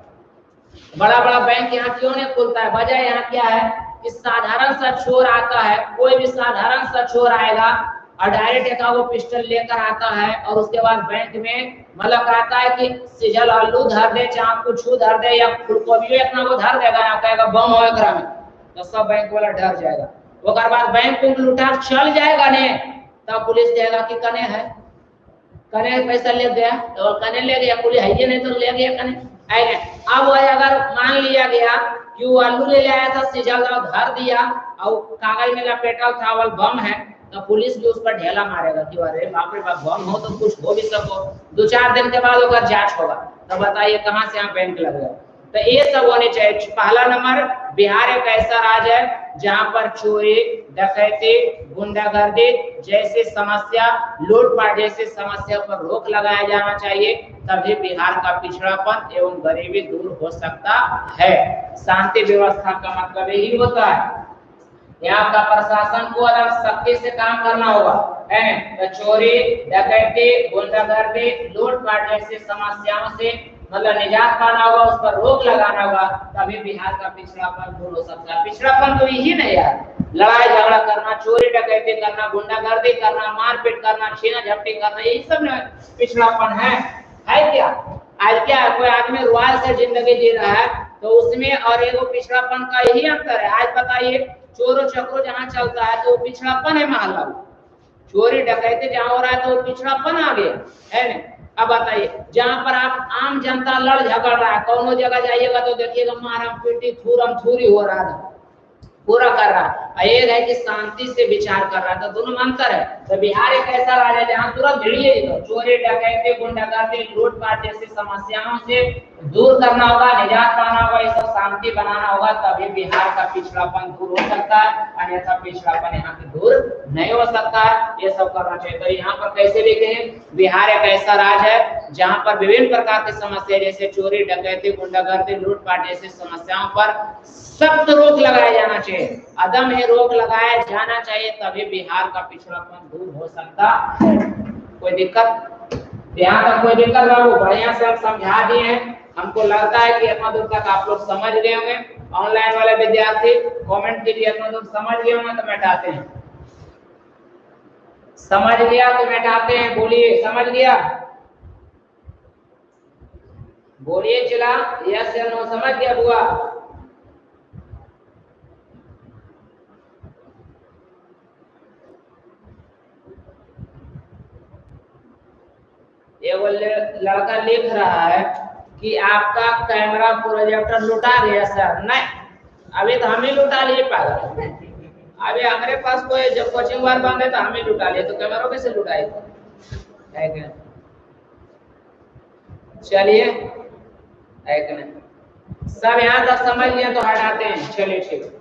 बड़ा बड़ा बैंक यहाँ क्यों नहीं खुलता है? वजह यहाँ क्या है कि साधारण सा चोर आता है, कोई भी साधारण सा चोर आएगा और डायरेक्ट एक वो पिस्टल लेकर आता है और उसके बाद बैंक में मतलब कहता है कि सिजल आलू धर दे, चाहे कुछ धर दे या फूलगोभी इतना वो धर देगा ना, कहेगा बम हो एकरा में, तो सब बैंक वाला डर जाएगा। ओकर बाद बैंक को लुटा चल जाएगा ने, तब पुलिस कहेगा कि कने है, कने पैसा ले गया, तो कने ले गया, पुलिस है नहीं तो ले गया कने। अब अगर मान लिया गया कि वो आलू ले आया था, सिजल धर दिया और कागज में लपेटा था बम है, तो पुलिस भी उस पर ढेला मारेगा कि अरे बाप रे बाप बम हो तो कुछ हो भी सको। 2-4 दिन के बाद होगा जांच होगा, तो बताइए कहां से यहाँ बैंक लगेगा। तो ये सब होने चाहिए। पहला नंबर, बिहार एक ऐसा राज्य है जहां पर चोरी डकैती गुंडागर्दी जैसी समस्या, लूटपाट जैसी समस्या पर रोक लगाया जाना चाहिए, तभी बिहार का पिछड़ापन एवं गरीबी दूर हो सकता है। शांति व्यवस्था का मतलब यही होता है। यहाँ का प्रशासन को अलग सख्ती से काम करना होगा, है तो चोरी डकैती गुंडागर्दी लूटपाट जैसी समस्याओं से मतलब निजात पाना होगा, उस पर रोक लगाना होगा, तभी बिहार का पिछड़ापन दूर हो सकता है। पिछड़ापन तो यही नहीं यार, लड़ाई झगड़ा करना, चोरी डकैती करना, गुंडागर्दी करना, मारपीट करना, छीना झपटी करना, यही सब पिछड़ापन है क्या? आज क्या कोई आदमी रॉयल से जिंदगी जी रहा है तो उसमें और एगो पिछड़ापन का यही अंतर है। आज बताइए चोरों चक्रों जहाँ चलता है तो वो पिछड़ापन है महला, चोरी डकैती जहाँ हो रहा है तो वो पिछड़ापन आ गया है ना। अब बताइए जहाँ पर आप आम जनता लड़ झगड़ रहा है, कौनो जगह जाइएगा तो देखिएगा मारम पीटी थूरम थूरी हो रहा है, पूरा कर रहा है, एक है कि शांति से विचार कर रहा है। तो दोनों में अंतर है। तो बिहार एक ऐसा राज्य है जहाँ तुरंत भिड़िए तो चोरी डकैती गुंडागर्दी लूटपाट जैसी समस्याओं से दूर करना होगा, निजात पाना होगा, ये सब शांति बनाना होगा, तभी बिहार का पिछड़ापन दूर हो सकता है, अन्यथा पिछड़ापन यहाँ पे दूर नहीं हो सकता है। ये सब करना चाहिए। तो यहाँ पर कैसे लिखे हैं, बिहार एक ऐसा राज्य है जहाँ पर विभिन्न प्रकार की समस्या जैसे चोरी डकैती गुंडागर्दी लूटपाट जैसी समस्याओं पर सख्त रोक लगाया जाना चाहिए, अदम ही रोक लगाया जाना चाहिए, तभी बिहार का पिछड़ापन दूर हो सकता है। कोई दिक्कत, यहाँ तक कोई दिक्कत बाबू? बढ़िया से हम समझा दिए हैं। हमको लगता है कि इतना दूर तक आप लोग समझ गए होंगे। ऑनलाइन वाले विद्यार्थी कमेंट कीजिए इतना दूर समझ गए होंगे तो बैठाते हैं। समझ गया तो बैठाते हैं, बोलिए समझ गया, बोलिए चला यस या नो, समझ गया बुआ? ये वो लड़का लिख रहा है कि आपका कैमरा प्रोजेक्टर लुटा गया सर। नहीं, अभी तो हम ही लुटा लिए पागल। अभी हमारे पास कोई जब कोचिंग वार बंद है तो हम ही लुटा लिए, तो कैमरा कैसे लुटाए? चलिए सब यहाँ तक समझ लिया तो हटाते हैं। चलिए ठीक।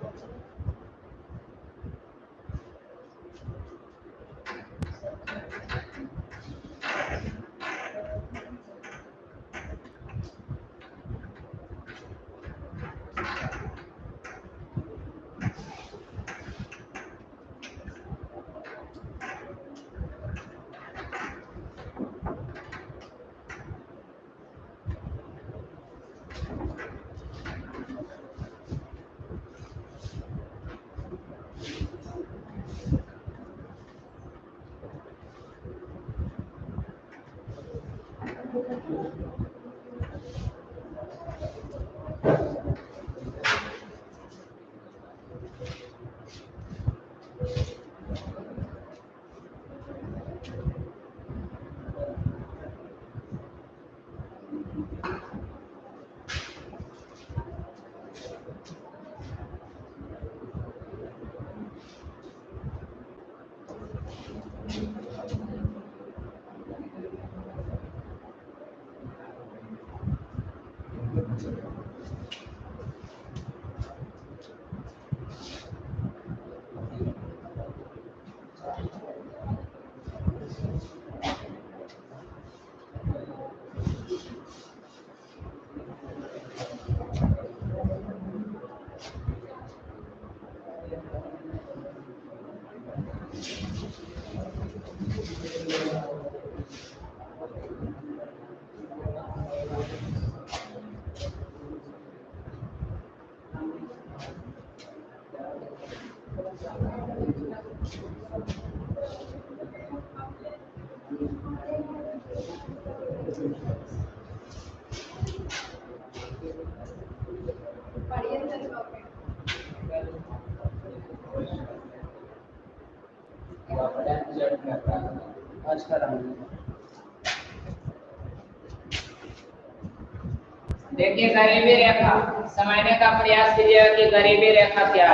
देखिए गरीबी रेखा समझने का प्रयास कीजिएगा कि गरीबी रेखा क्या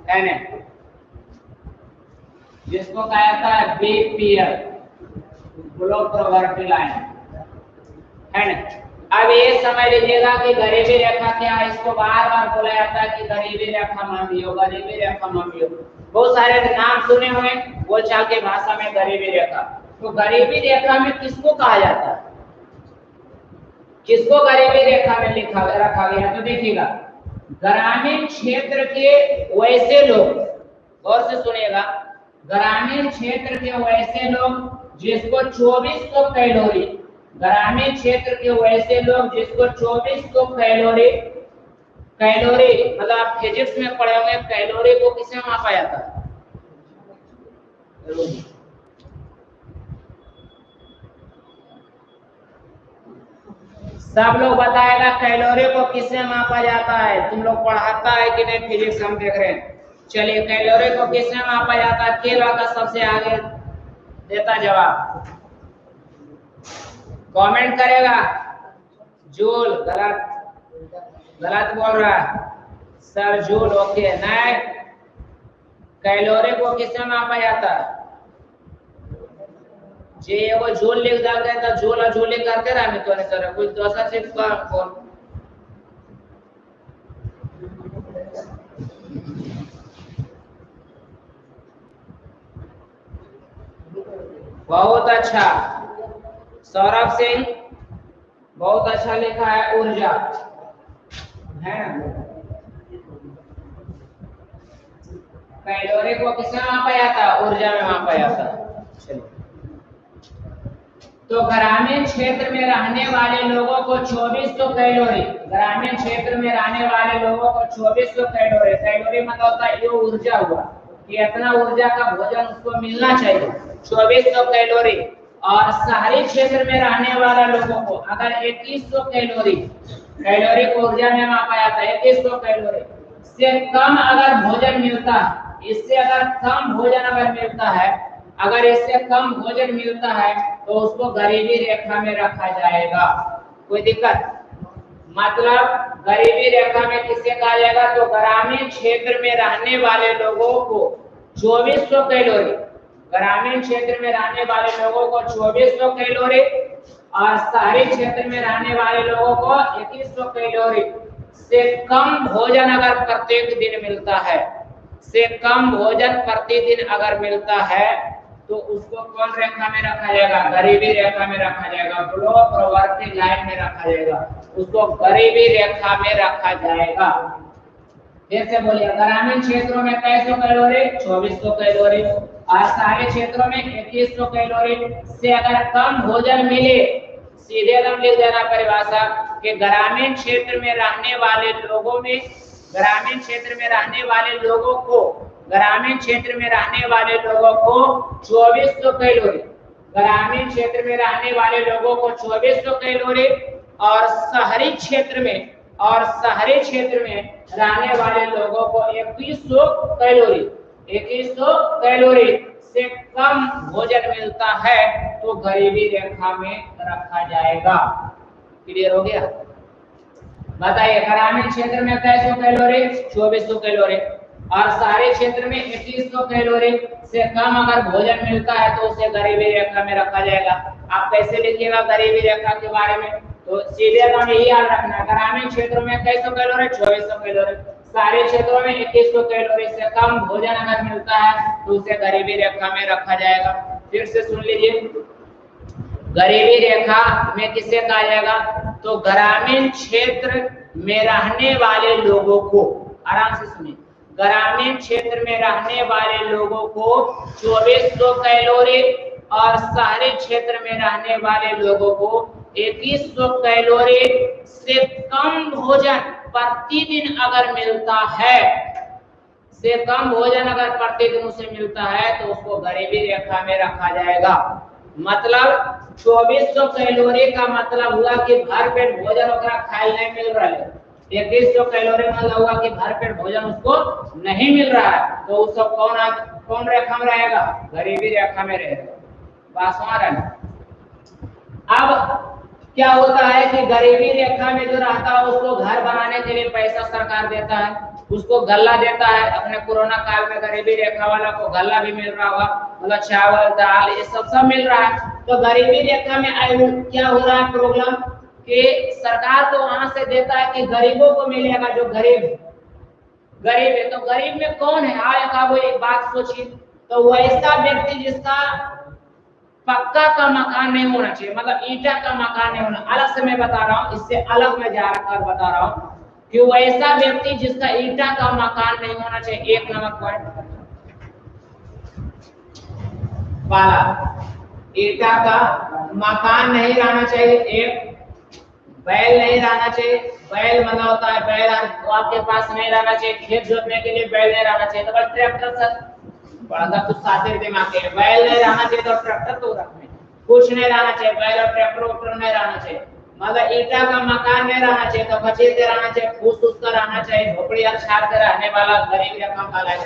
है ना, जिसको कहा जाता है बीपीएल, बिलो पॉवर्टी लाइन, है ना। अब ये समझ लीजिएगा कि गरीबी रेखा क्या है। इसको बार बार बोला जाता है कि गरीबी रेखा मांगियो, गरीबी रेखा मांगियो। बहुत सारे नाम सुने हुए बोलचाल की भाषा में गरीबी रेखा। तो गरीबी रेखा में किसको कहा जाता है, किसको गरीबी रेखा में रखा गया? तो देखिएगा ग्रामीण क्षेत्र के वैसे लोग, गौर से सुनिएगा, ग्रामीण क्षेत्र के वैसे लोग जिसको 2400 कैलोरी, ग्रामीण क्षेत्र के वैसे लोग जिसको 2400 कैलोरी, कैलोरी मतलब आप फिजिक्स में पढ़े होंगे, कैलोरी को किसमें मापा जाता है? सब लोग बताएगा कैलोरी को किससे मापा जाता है। तुम लोग पढ़ाता है कि नहीं फिजिक्स, हम देख रहे हैं। चलिए कैलोरी को किससे मापा जाता है? के लड़का सबसे आगे देता जवाब, कमेंट करेगा। जूल, गलत बोल रहा है सर, जूल ओके नहीं, कैलोरी को किसमें मापा जाता है? जे वो जूल लिख डालते हैं तो जूल और जूली करते रहा मैं तो नहीं कर कुछ दूसरा चीज का कौन बहुत अच्छा सौरभ सिंह, बहुत अच्छा लिखा है ऊर्जा है। कैलोरी को किसमें मापा जाता है? ऊर्जा में मापा जाता है। तो ग्रामीण क्षेत्र में रहने वाले लोगों को 2400 कैलोरी, ग्रामीण क्षेत्र में रहने वाले लोगों को 2400 कैलोरी, कैलोरी मतलब होता है ये ऊर्जा हुआ कि इतना ऊर्जा का भोजन उसको मिलना चाहिए, 2400 कैलोरी। और शहरी क्षेत्र में रहने वाले लोगों को अगर 2100 कैलोरी, कैलोरी को ऊर्जा में मापा जाता है 2100 कैलोरी से कम अगर भोजन मिलता है, इससे अगर कम भोजन अगर मिलता है, अगर इससे कम भोजन मिलता है तो उसको गरीबी रेखा में रखा जाएगा। कोई दिक्कत? मतलब गरीबी रेखा में किसे कहा जाएगा? तो ग्रामीण क्षेत्र में रहने वाले लोगों को 2400 कैलोरी, ग्रामीण क्षेत्र में रहने वाले लोगों को 2400 कैलोरी और शहरी क्षेत्र में रहने वाले लोगों को 2100 कैलोरी से कम भोजन अगर प्रत्येक दिन मिलता है, से कम भोजन प्रतिदिन अगर मिलता है तो उसको कौन रेखा में रखा जाएगा? गरीबी रेखा में रखा जाएगा, बिलो प्रॉवर्टी लाइन में रखा जाएगा, उसको गरीबी रेखा में रखा जाएगा। फिर से बोलिए, ग्रामीण क्षेत्रों में कैसो कैलोरी? 2400 कैलोरी और शहरी क्षेत्रों में 2100 कैलोरी से अगर कम भोजन मिले, सीधे एकदम लिख देना परिभाषा कि ग्रामीण क्षेत्र में रहने वाले लोगों में, ग्रामीण क्षेत्र में रहने वाले लोगों को, ग्रामीण क्षेत्र में रहने वाले लोगों को 2400 कैलोरी, ग्रामीण क्षेत्र में रहने वाले लोगों को 2400 कैलोरी और शहरी क्षेत्र में, और शहरी क्षेत्र में रहने वाले लोगों को 2100 कैलोरी, 2100 कैलोरी से कम भोजन मिलता है तो गरीबी रेखा में रखा जाएगा। क्लियर हो गया? बताइए, ग्रामीण क्षेत्र में कैसो कैलोरी? 2400 कैलोरी और शहरी क्षेत्र में 2100 कैलोरी से कम अगर भोजन मिलता है तो उसे गरीबी रेखा में रखा जाएगा। आप कैसे लिखिएगा गरीबी रेखा के बारे में? तो सीधे हम यही याद रखना, ग्रामीण क्षेत्रों में कैसो कैलोरी? 2400 कैलोरी, शहरी क्षेत्रों में 2100 कैलोरी से कम भोजन अगर मिलता है तो उसे गरीबी रेखा में रखा जाएगा। फिर से सुन लीजिए, गरीबी रेखा में किसे कहा जाएगा? तो ग्रामीण क्षेत्र में रहने वाले लोगों को, आराम से सुनिए, ग्रामीण क्षेत्र में रहने वाले लोगों को 2400 कैलोरी और शहरी क्षेत्र में रहने वाले लोगों को 2100 कैलोरी से कम भोजन प्रतिदिन अगर मिलता है, से कम भोजन अगर प्रतिदिन उसे मिलता है तो उसको गरीबी रेखा में रखा जाएगा। मतलब 2400 कैलोरी का मतलब हुआ कि भर पेट भोजन ओकरा खाए नहीं मिल रहा है, 2100 कैलोरी मतलब हुआ कि भर पेट भोजन उसको नहीं मिल रहा है, तो उसको कौन रेखा में रहेगा? गरीबी रेखा में रहेगा। बात समझ रहे हैं? अब क्या होता है कि गरीबी रेखा में जो रहता है उसको घर बनाने के लिए पैसा सरकार देता है, उसको गल्ला देता है। अपने कोरोना काल में गरीबी रेखा वाला को गल्ला भी मिल रहा होगा, मतलब चावल दाल ये सब मिल रहा है। तो गरीबी रेखा में क्या हो रहा है प्रॉब्लम कि सरकार तो वहां से देता है कि गरीबों को मिलेगा, जो गरीब है। तो गरीब में कौन है? आएगा वो एक बात सोचिए, तो वैसा व्यक्ति जिसका पक्का का मकान नहीं होना चाहिए, मतलब ईंटा का मकान नहीं होना। अलग से मैं बता रहा हूँ, इससे अलग मैं जाकर बता रहा हूँ कि वैसा व्यक्ति जिसका ईंटा का मकान नहीं होना चाहिए। 1 नंबर पॉइंट वाला, ईंटा का मकान नहीं रहना चाहिए। एक, बैल नहीं रहना चाहिए। बैल मतलब होता है बैल आपके पास नहीं रहना चाहिए, खेत जोतने के लिए बैल नहीं रहना चाहिए। तो बस ट्रैक्टर से बड़ा कुछ साथे दिमाग के बैल नहीं रहना चाहिए तो ट्रैक्टर तो रखने कुछ नहीं रहना चाहिए, बैल और ट्रैक्टर नहीं रहना चाहिए। मतलब ईंटा का मकान नहीं रहना चाहिए, तो बचे के रहना चाहिए, फूस का रहना चाहिए, झोपड़ी और छाड़ के रहने वाला गरीब रेखा का है।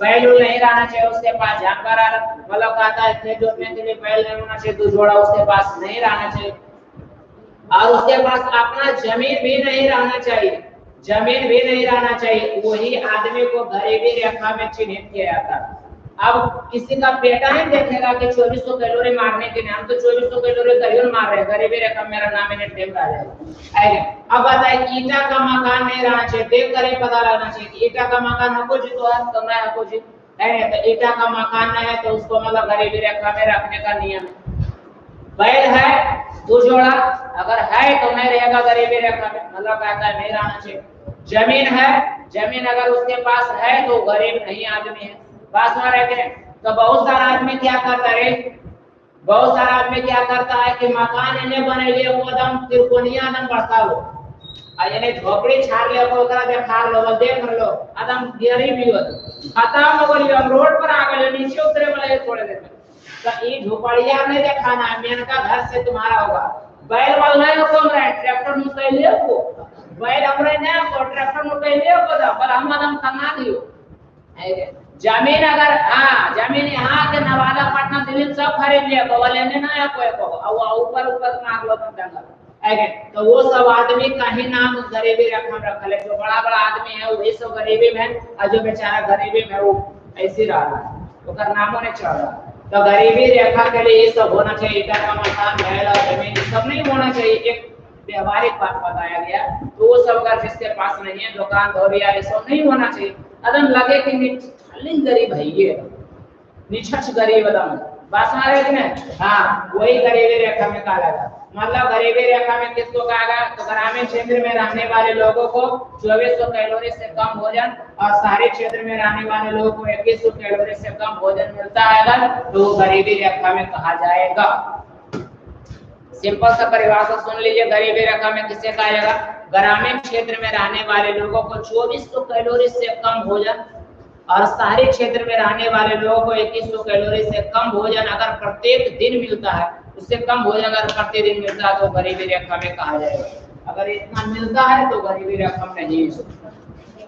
बैल नहीं रहना चाहिए, उसके पास जानवर मतलब कहता है खेत जोतने के लिए बैल नहीं होना चाहिए, 2 जोड़ा उसके पास नहीं रहना चाहिए। और उसके पास अपना जमीन भी नहीं रहना चाहिए, जमीन भी नहीं रहना चाहिए, वही आदमी को गरीबी रेखा में चिन्हित किया जाता है। अब किसी का बेटा नहीं देखेगा कि 2400 कैलोरी मारने के नाम तो 2400 कैलोरी करियर मार रहे, गरीबी रेखा मेरा नॉमिनेट टेम आ जाएगा। अब बताइए ईटा का मकान नहीं रहना चाहिए, देख कर ही पता लगना चाहिए ईटा का मकान हमको जी तो है तो मैं हमको जी है, तो ईटा का मकान नहीं है तो उसको मतलब गरीबी रेखा में रखने का नियम है। बैल है 2 जोड़ा, अगर है तो नहीं रहेगा गरीबी रेखा में, मतलब कहता है नहीं रहना चाहिए। जमीन है, जमीन अगर उसके पास है तो गरीब नहीं आदमी है, बात में रहते। तो बहुत सारा आदमी क्या करता है, बहुत सारा आदमी क्या करता है कि मकान इन्हें बने लिए वो एकदम त्रिकोणीय एकदम बढ़ता हो, और इन्हें झोपड़ी छाड़ ले को ओकरा देखा लो देख लो एकदम गरीब भी हो खत्म हो गई, हम रोड पर आ गए नीचे उतरे वाले थोड़े देर में, तो ये झोपड़िया नहीं दिखाना है, मेन का घर से तुम्हारा होगा। बैल वाला है को हमरा ट्रैक्टर में कैले को बैल हमरे ने को ट्रैक्टर में कैले को दा पर हम एकदम कमा दियो। जमीन अगर जमीन यहाँ के नवादा पटना दिल्ली सब खरीद लिया को लेने ना है कोई को और ऊपर ऊपर मांग लो तुम जंगल, तो वो सब आदमी कहीं नाम गरीबी रेखा में रखले, जो बड़ा बड़ा आदमी है वही सब गरीबी में, और जो बेचारा गरीबी में वो ऐसे रह रहा है, ओकर नामों ने चढ़ रहा। तो गरीबी रेखा के लिए ये सब होना चाहिए, ईटा का मकान महल और जमीन सब नहीं होना चाहिए, एक व्यवहारिक बात बताया गया। तो वो सब अगर जिसके पास नहीं है दुकान धोबिया ये सब नहीं होना चाहिए, एकदम लगे कि खाली गरीब है ये निछछ गरीब एकदम बस मारे कि नहीं, हाँ वही गरीबी रेखा में कहा जाएगा। मतलब गरीबी रेखा में किसको कहा गया, तो ग्रामीण क्षेत्र में रहने वाले लोगों को 2400 कैलोरी से कम भोजन और शहरी क्षेत्र में रहने वाले लोगों को 2100 कैलोरी से कम भोजन मिलता है अगर तो वो गरीबी रेखा में कहा जाएगा। सिंपल सा परिभाषा सुन लीजिए, गरीबी रेखा में किसे कहा जाएगा, ग्रामीण क्षेत्र में रहने वाले लोगों को 2400 कैलोरी से कम भोजन और शहरी क्षेत्र में रहने वाले लोगों को 2100 कैलोरी से कम भोजन अगर प्रत्येक दिन मिलता है, उससे कम भोजन अगर प्रतिदिन मिलता है तो गरीबी रेखा में कहा जाएगा। अगर इतना मिलता है तो गरीबी रेखा में नहीं,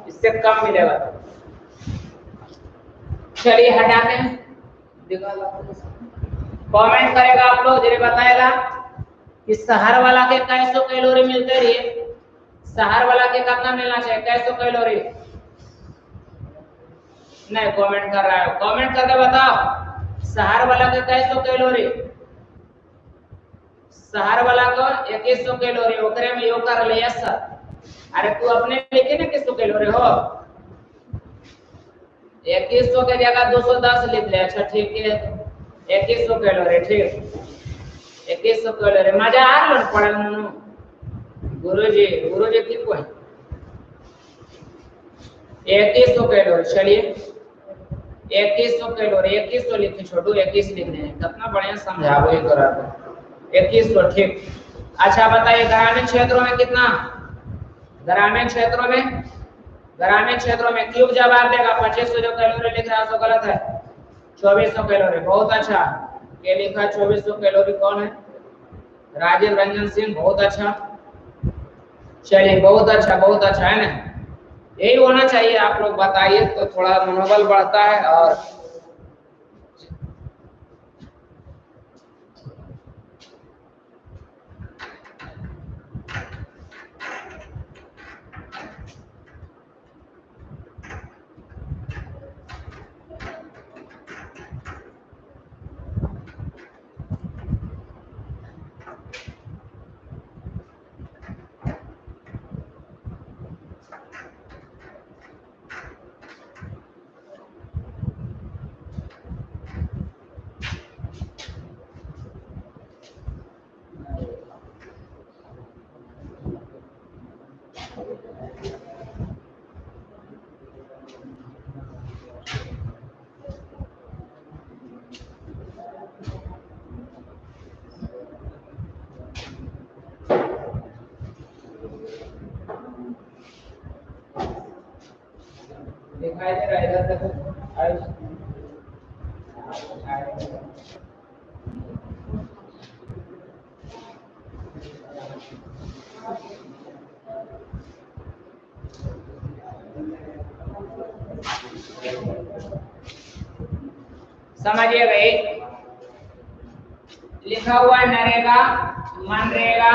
इससे कम मिलेगा। चलिए हटाते हैं, कमेंट करेगा आप लोग, जरूर बताएगा कि शहर वाला के 250 कैलोरी मिलते रहिए, शहर वाला के कितना मिलना चाहिए 250 कैलोरी, नहीं कमेंट कर रहा है, कमेंट करके बताओ शहर वाला के 250 कैलोरी, शहर वाला को 2100 कैलोरी, ओकरे में यो कर लिया सर, अरे तू अपने लिखे ना 2100 कैलोरी हो, 2100 के जगह 210 लिख ले, अच्छा ठीक है 2100 कैलोरी, ठीक 2100 कैलोरी, मजा आ रहा है पढ़ल मनु गुरुजी की कोई 2100 कैलोरी, चलिए 2100 कैलोरी 2100 लिखे छोटू 21 लिख दें, कितना बढ़िया समझाओ ये करा 2100 ठीक। अच्छा बताइए ग्रामीण क्षेत्रों में कितना, ग्रामीण क्षेत्रों में क्यूब जवाब देगा 2500 जो कैलोरी लिख रहा है तो गलत है, 2400 कैलोरी, बहुत अच्छा, ये लिखा 2400 कैलोरी कौन है, राजीव रंजन सिंह, बहुत अच्छा, चलिए बहुत अच्छा है ना, यही होना चाहिए। आप लोग बताइए तो थोड़ा मनोबल बढ़ता है। और दिखाई दे रहा है इधर देखो, समझिए भाई, लिखा हुआ है नरेगा, मनरेगा,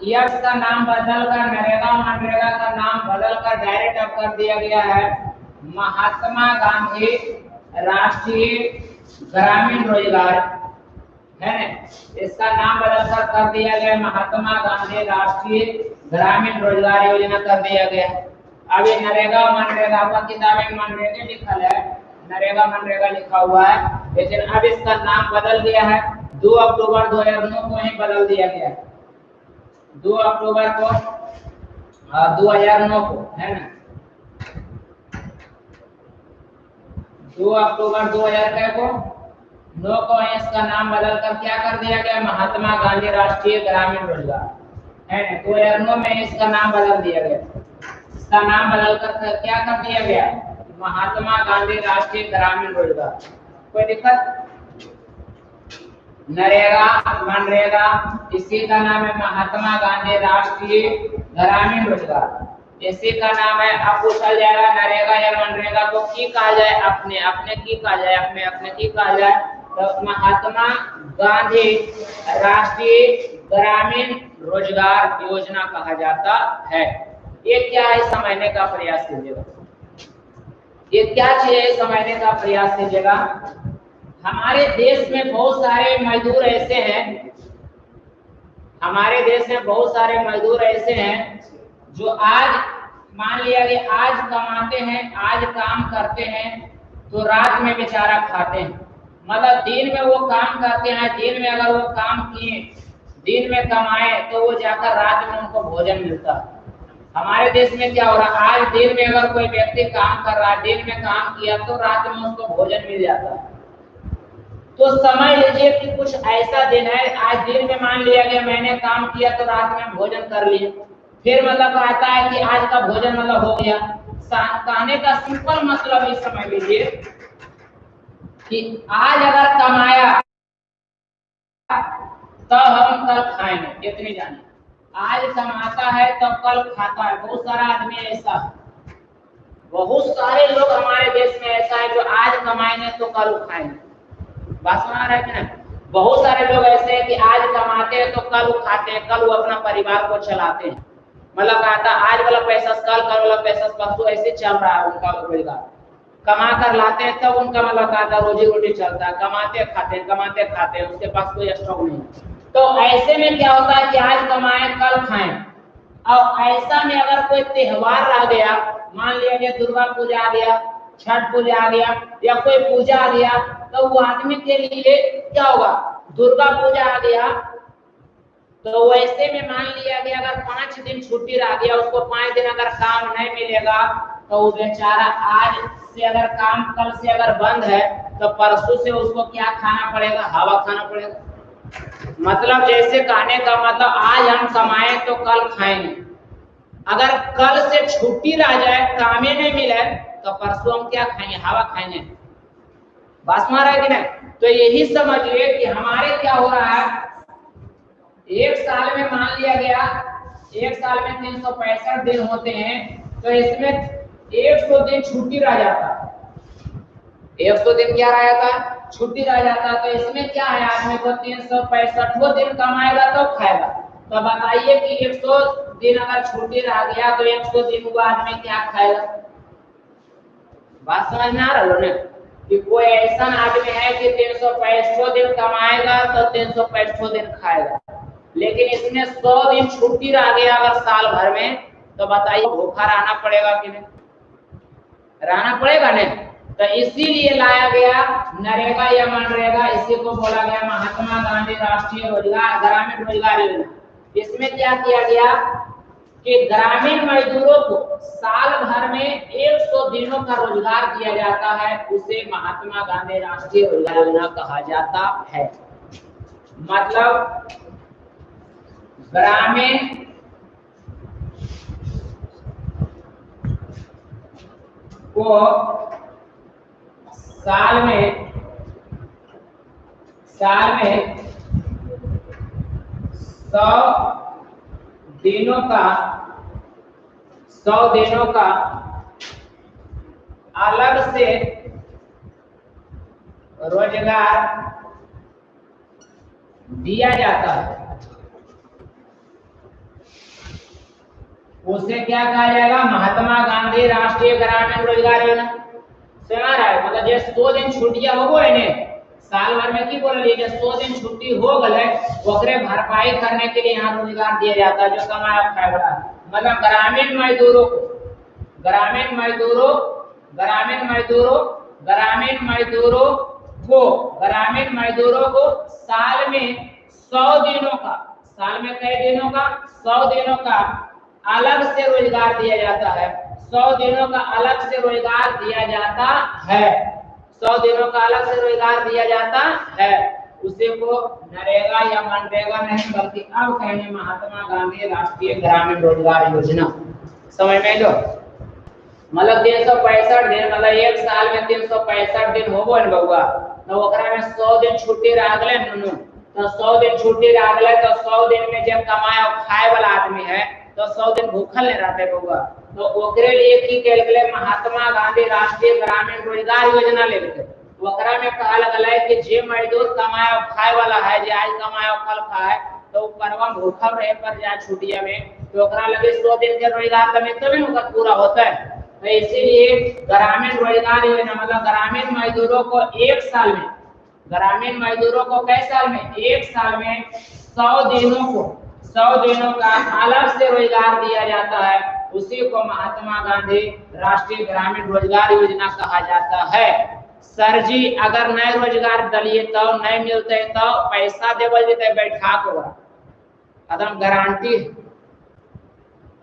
यश का नाम बदलकर नरेगा मनरेगा का नाम बदलकर डायरेक्ट अब कर दिया गया है महात्मा गांधी राष्ट्रीय ग्रामीण रोजगार, है ना। इसका नाम बदलकर कर दिया गया महात्मा गांधी राष्ट्रीय ग्रामीण रोजगार योजना कर दिया गया। अब ये नरेगा मनरेगा आपका किताबें मनरेगा लिखा है, नरेगा मनरेगा लिखा हुआ है, लेकिन अब इसका नाम बदल गया है। 2 अक्टूबर 2009 को ही बदल दिया गया है, 2 अक्टूबर को 2009 को, है ना। 2 अक्टूबर 2009 को इसका नाम बदलकर क्या कर दिया गया महात्मा गांधी राष्ट्रीय ग्रामीण रोजगार, है ना। 2009 में इसका नाम बदल दिया गया, इसका नाम बदलकर क्या कर दिया गया महात्मा गांधी राष्ट्रीय ग्रामीण रोजगार। कोई दिक्कत? नरेगा मनरेगा इसी का नाम है महात्मा गांधी राष्ट्रीय ग्रामीण रोजगार, इसी का नाम है। अब पूछा जाएगा नरेगा या मनरेगा को की कहा जाए, अपने अपने की कहा जाए, अपने अपने की कहा जाए, तो महात्मा गांधी राष्ट्रीय ग्रामीण रोजगार योजना कहा जाता है। ये क्या है समझने का प्रयास कीजिएगा, ये क्या चीज है समझने का प्रयास कीजिएगा। हमारे देश में बहुत सारे मजदूर ऐसे हैं, हमारे देश में बहुत सारे मजदूर ऐसे हैं जो आज मान लिया कि आज कमाते हैं, आज काम करते हैं, तो रात में बेचारा खाते हैं। मतलब दिन में वो काम करते हैं, दिन में अगर वो काम किए, दिन में कमाए, तो वो जाकर रात में उनको भोजन मिलता है। हमारे देश में क्या हो रहा है, आज दिन में अगर कोई व्यक्ति काम कर रहा है, दिन में काम किया, तो रात में उसको भोजन मिल जाता है। तो समझ लीजिए कि कुछ ऐसा दिन है, आज दिन में मान लिया गया मैंने काम किया तो रात में भोजन कर लिया, फिर मतलब आता है कि आज का भोजन मतलब हो गया। कहने का सिंपल मतलब ये समझ लीजिए कि आज अगर कमाया तब हम कल खाएंगे, इतनी जाने। आज कमाता है तब कल खाता है, बहुत सारा आदमी ऐसा है, बहुत सारे लोग हमारे देश में ऐसा है जो आज कमाएंगे तो कल खाएंगे। बात सुना रहा है कि नहीं? बहुत सारे लोग ऐसे हैं कि आज कमाते हैं तो कल खाते हैं, कल वो अपना परिवार को चलाते हैं। मतलब कहता आज वाला पैसा कल वाला पैसा परसों, ऐसे चल रहा है उनका रोजगार। कमा कर लाते हैं तब उनका मतलब कहता रोजी रोटी चलता है, कमाते खाते हैं, उसके पास कोई स्टॉक नहीं। तो ऐसे में क्या होता है कि आज कमाए कल खाएं। अब ऐसा में अगर कोई त्योहार रह गया, मान लिया दुर्गा पूजा आ गया, छठ पूजा आ गया, या कोई पूजा आ गया, तो वो आदमी के लिए क्या होगा, दुर्गा पूजा आ गया तो वैसे में मान लिया गया अगर 5 दिन छुट्टी रह गया, उसको 5 दिन अगर काम नहीं मिलेगा, तो वो बेचारा आज से अगर काम कल से अगर बंद है, तो परसों से उसको क्या खाना पड़ेगा, हवा खाना पड़ेगा। मतलब जैसे कहने का मतलब आज हम कमाए तो कल खाएंगे, अगर कल से छुट्टी रह जाए, कामे नहीं मिले, तो परसों हम क्या खाएंगे, हवा खाएंगे। बात मारा है कि नहीं? तो यही समझिए कि हमारे क्या हो रहा है, एक साल में मान लिया गया, एक साल में 365 दिन होते हैं, तो इसमें 100 दिन छुट्टी रह जाता है, 100 दिन क्या रह जाता, छुट्टी रह जाता। तो इसमें क्या है, आदमी को 365 दिन कमाएगा तो खाएगा। तो बताइए कि 100 दिन अगर छुट्टी रह गया तो 100 दिन हुआ, आदमी क्या खाएगा। बात समझ में आ रहा है कि कोई ऐसा आदमी है कि 365 दिन कमाएगा तो 365 दिन खाएगा, लेकिन इसमें 100 दिन छुट्टी रह गया अगर साल भर में, तो बताइए भूखा रहना पड़ेगा कि नहीं, रहना पड़ेगा नहीं। तो इसीलिए लाया गया नरेगा या मनरेगा, इसी को बोला गया महात्मा गांधी राष्ट्रीय रोजगार ग्रामीण रोजगार योजना। इसमें क्या किया गया कि ग्रामीण मजदूरों को साल भर में 100 दिनों का रोजगार दिया जाता है, उसे महात्मा गांधी राष्ट्रीय रोजगार योजना कहा जाता है। मतलब ग्रामीण को साल में 100 दिनों का अलग से रोजगार दिया जाता है। उसे क्या कहा जाएगा? महात्मा गांधी राष्ट्रीय ग्रामीण रोजगार योजना। सुना रहा है? मतलब जे 100 दिन छुट्टियां हो गए ने साल भर में, की बोल लीजिए 100 दिन छुट्टी हो गए ओकरे भरपाई करने के लिए यहाँ रोजगार दिया जाता है जो कमाया खाए वाला। मतलब ग्रामीण मजदूरों को ग्रामीण मजदूरों ग्रामीण मजदूरों ग्रामीण मजदूरों ग्रामीण मजदूरों को साल में 100 दिनों का, साल में कई दिनों का? 100 दिनों का अलग से रोजगार दिया जाता है। 100 दिनों का अलग से रोजगार दिया जाता है। 100 दिनों का अलग से रोजगार दिया जाता है। उसी को नरेगा या मनरेगा नहीं बल्कि अब कहने महात्मा गांधी राष्ट्रीय ग्रामीण रोजगार योजना। समझ में लो? मतलब 365 दिन, मतलब एक साल में 365 दिन हो गए बउआ, तो ओकरा में 100 दिन छुट्टी राखले नुनु, तो 100 दिन छुट्टी राखले तो 100 दिन में जब कमाए और खाए वाला आदमी है तो 100 दिन भूखल नहीं रहते बउआ। तो ओकरे लिए की कैल गेले? महात्मा गांधी राष्ट्रीय ग्रामीण रोजगार योजना ले लेके ओकरा में कहल गया कि जे मजदूर कमाए और खाए वाला है, जे आज कमाए और कल खाए, तो परवा भूखल रहे पर जाए छुट्टिया में, तो ओकरा लगे 100 दिन के रोजगार तभी उनका पूरा होता है। तो इसीलिए ग्रामीण रोजगार योजना मतलब ग्रामीण मजदूरों को एक साल में, ग्रामीण मजदूरों को कई साल में? एक साल में 100 दिनों का अलग से रोजगार दिया जाता है। उसी को महात्मा गांधी राष्ट्रीय ग्रामीण रोजगार योजना कहा जाता है। सर जी अगर नए रोजगार दलिए तो नहीं मिलते तो पैसा देवल जते बैठा को एकदम गारंटी।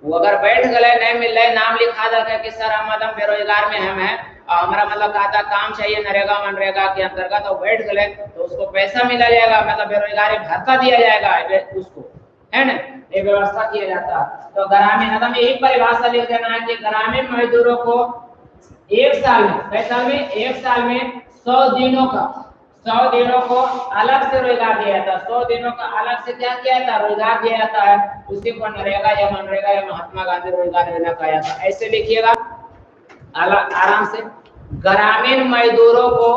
वो अगर बैठ गए नहीं मिल रहे, नाम लिखा देते कि सर हम एकदम बेरोजगार में हम हैं और हमारा मतलब कहता काम चाहिए नरेगा मनरेगा के अंतर्गत, तो बैठ गए तो उसको पैसा मिला जाएगा, मतलब बेरोजगारी भत्ता दिया जाएगा उसको, है ना? ये व्यवस्था किया जाता। तो ग्रामीण एकदम यही परिभाषा लिख देना है कि ग्रामीण मजदूरों को एक साल में, कई साल में? एक साल में 100 दिनों का, 100 दिनों को अलग से रोजगार दिया जाता है। 100 दिनों का अलग से क्या किया जाता है? रोजगार दिया जाता है। उसी को नरेगा या मनरेगा या महात्मा गांधी रोजगार योजना कहा जाता है। ऐसे लिखिएगा आराम से। ग्रामीण मजदूरों को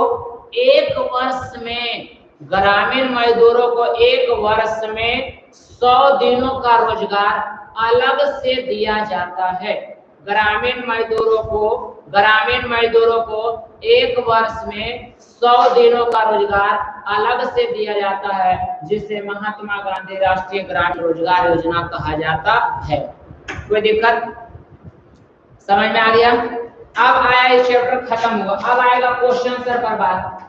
एक वर्ष में, ग्रामीण मजदूरों को एक वर्ष में 100 दिनों का रोजगार अलग से दिया जाता है। ग्रामीण मजदूरों को एक वर्ष में 100 दिनों का रोजगार अलग से दिया जाता है, जिसे महात्मा गांधी राष्ट्रीय ग्रामीण रोजगार योजना कहा जाता है। कोई दिक्कत? समझ में आ गया? अब आया ये चैप्टर खत्म हुआ, अब आएगा क्वेश्चन सर पर बात।